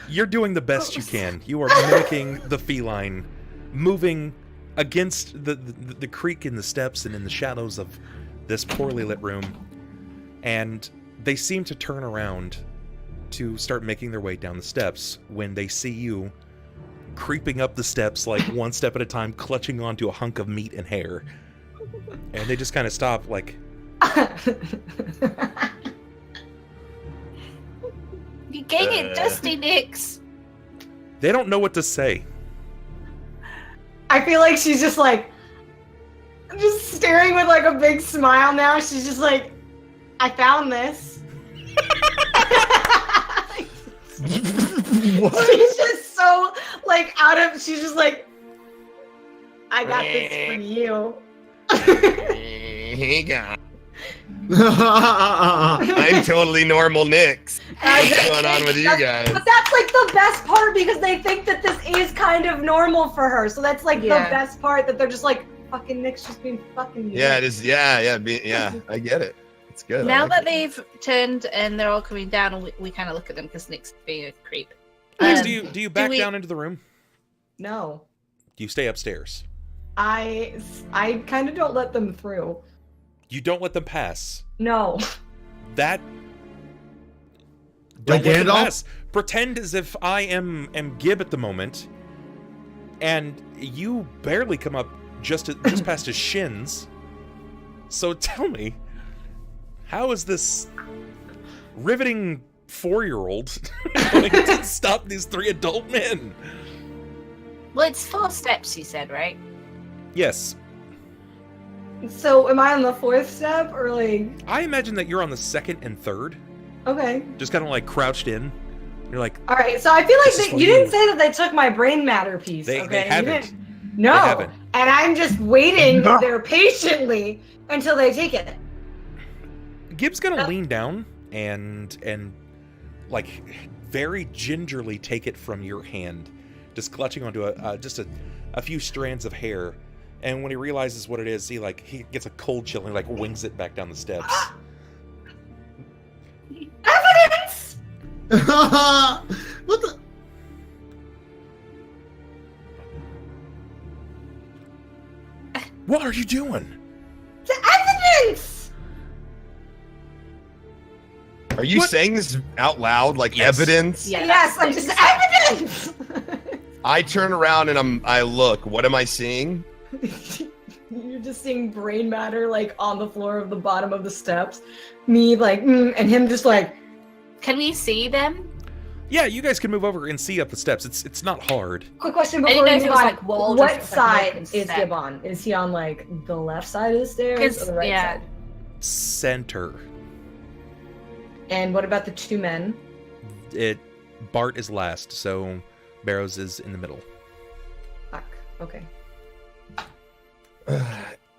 You're doing the best you can. You are mimicking the feline, moving against the creak in the steps and in the shadows of this poorly lit room. And they seem to turn around to start making their way down the steps when they see you creeping up the steps like one step at a time, clutching onto a hunk of meat and hair. And they just kind of stop like... You're getting it dusty, Nyx. They don't know what to say. I feel like she's just like... just staring with like a big smile now. She's just like, I found this. What? She's just so like she's just like I got this for you. Hey, guys. I'm totally normal, Nix. What's going on with you guys? But that's like the best part because they think that this is kind of normal for her. So that's like the best part that they're just like, fucking Nick's just being fucking. Yeah, it is. Yeah. I get it. It's good. Now that they've turned and they're all coming down, we kind of look at them because Nick's being a creep. Do you back down into the room? No. Do you stay upstairs? I kind of don't let them through. You don't let them pass. No. That. Like Don't let them Gandalf? pass. Pretend as if I am Gib at the moment, and you barely come up just past his shins. So tell me, how is this riveting 4-year-old going to stop these 3 adult men? Well, it's 4 steps, you said, right? Yes. So am I on the 4th step or like? I imagine that you're on the 2nd and 3rd. Okay. Just kind of like crouched in. You're like. All right. So I feel like you didn't say that they took my brain matter piece. They okay? haven't. No. They haven't. And I'm just waiting there patiently until they take it. Gib's gonna lean down and like very gingerly take it from your hand, just clutching onto just a few strands of hair. And when he realizes what it is, he gets a cold chill and he like wings it back down the steps. Evidence! What the? What are you doing? The evidence! Are you saying this out loud, like evidence? Yeah, yes, I'm just evidence! I turn around and I look. What am I seeing? You're just seeing brain matter like on the floor of the bottom of the steps. Me like, and him just like. Can we see them? Yeah, you guys can move over and see up the steps. It's not hard. Quick question I before didn't we know move if it on. was, like, walled or What if it was, like, side an open is step. Gib on? Is he on like the left side of the stairs or the right side? Center. And what about the 2 men? Bart is last, so Barrows is in the middle. Fuck. Okay.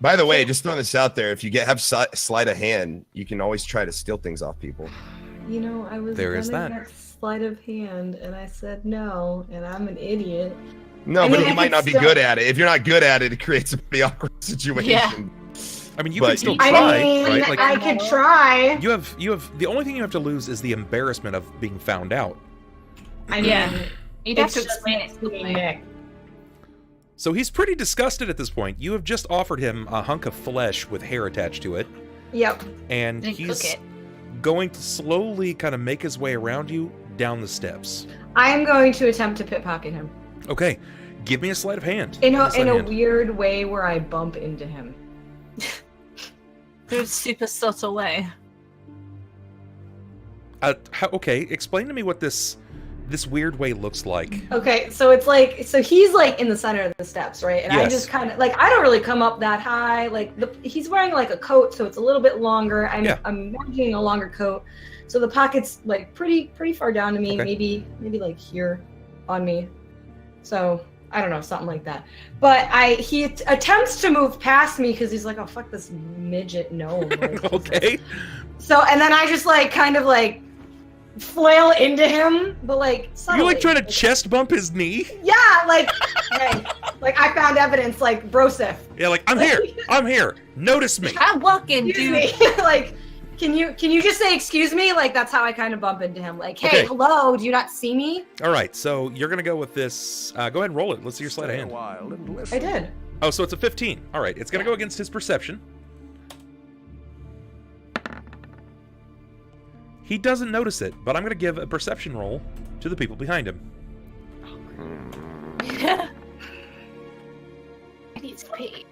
By the way, just throwing this out there, if you have sleight of hand, you can always try to steal things off people. You know, I was gonna get sleight of hand, and I said no, and I'm an idiot. No, but you might not be good at it. If you're not good at it, it creates a pretty awkward situation. Yeah. I mean, you can still I try, mean, right? Like, I could try. You have the only thing you have to lose is the embarrassment of being found out. I mean, You'd have to it's just explain it to being me. Nick. So he's pretty disgusted at this point. You have just offered him a hunk of flesh with hair attached to it. Yep. And Then he's cook it. going to slowly kind of make his way around you down the steps. I'm going to attempt to pickpocket him. Okay, give me a sleight of hand. In Give me sleight a of hand. weird way where I bump into him. Through a super subtle way. Okay, explain to me what this weird way looks like. Okay, so it's like, so he's like in the center of the steps, right? And I Yes. just kind of like, I don't really come up that high. Like he's wearing like a coat, so it's a little bit longer. I'm imagining a longer coat, so the pocket's like pretty far down to me. Okay. Maybe like here on me. So I don't know, something like that. But he attempts to move past me because he's like, oh fuck this midget gnome. Like, Okay. So and then I just like kind of like flail into him, but like subtly. You like trying to chest bump his knee? Yeah, like hey, like I found evidence, like brosif. Yeah, like I'm here. Notice me. I'm walking, Excuse dude. me. Like, can you just say excuse me? Like that's how I kind of bump into him. Like, hey, Okay. hello, do you not see me? All right, so you're gonna go with this. Go ahead and roll it. Let's see your sleight of hand. I did. Oh, so it's a 15. All right, it's gonna go against his perception. He doesn't notice it, but I'm gonna give a perception roll to the people behind him. I need to pee.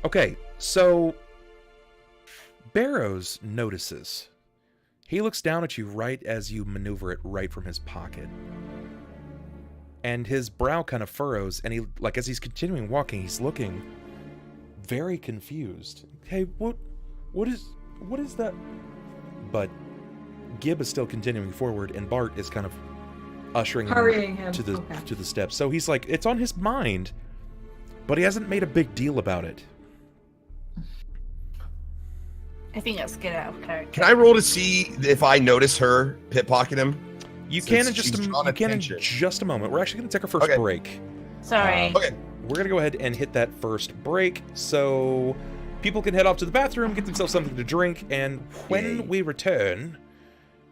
Okay, so Barrows notices. He looks down at you right as you maneuver it right from his pocket. And his brow kind of furrows, and he, like, as he's continuing walking, he's looking very confused. Hey, what is that? But Gib is still continuing forward, and Bart is kind of ushering him to the steps. So he's like, it's on his mind, but he hasn't made a big deal about it. I think that's get out of character. Can I roll to see if I notice her pickpocket him? You can in just a moment. We're actually going to take our first break. Sorry. Okay. We're going to go ahead and hit that first break so people can head off to the bathroom, get themselves something to drink, and when we return,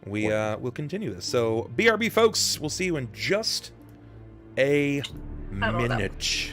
we'll continue this. So, BRB, folks, we'll see you in just a minute.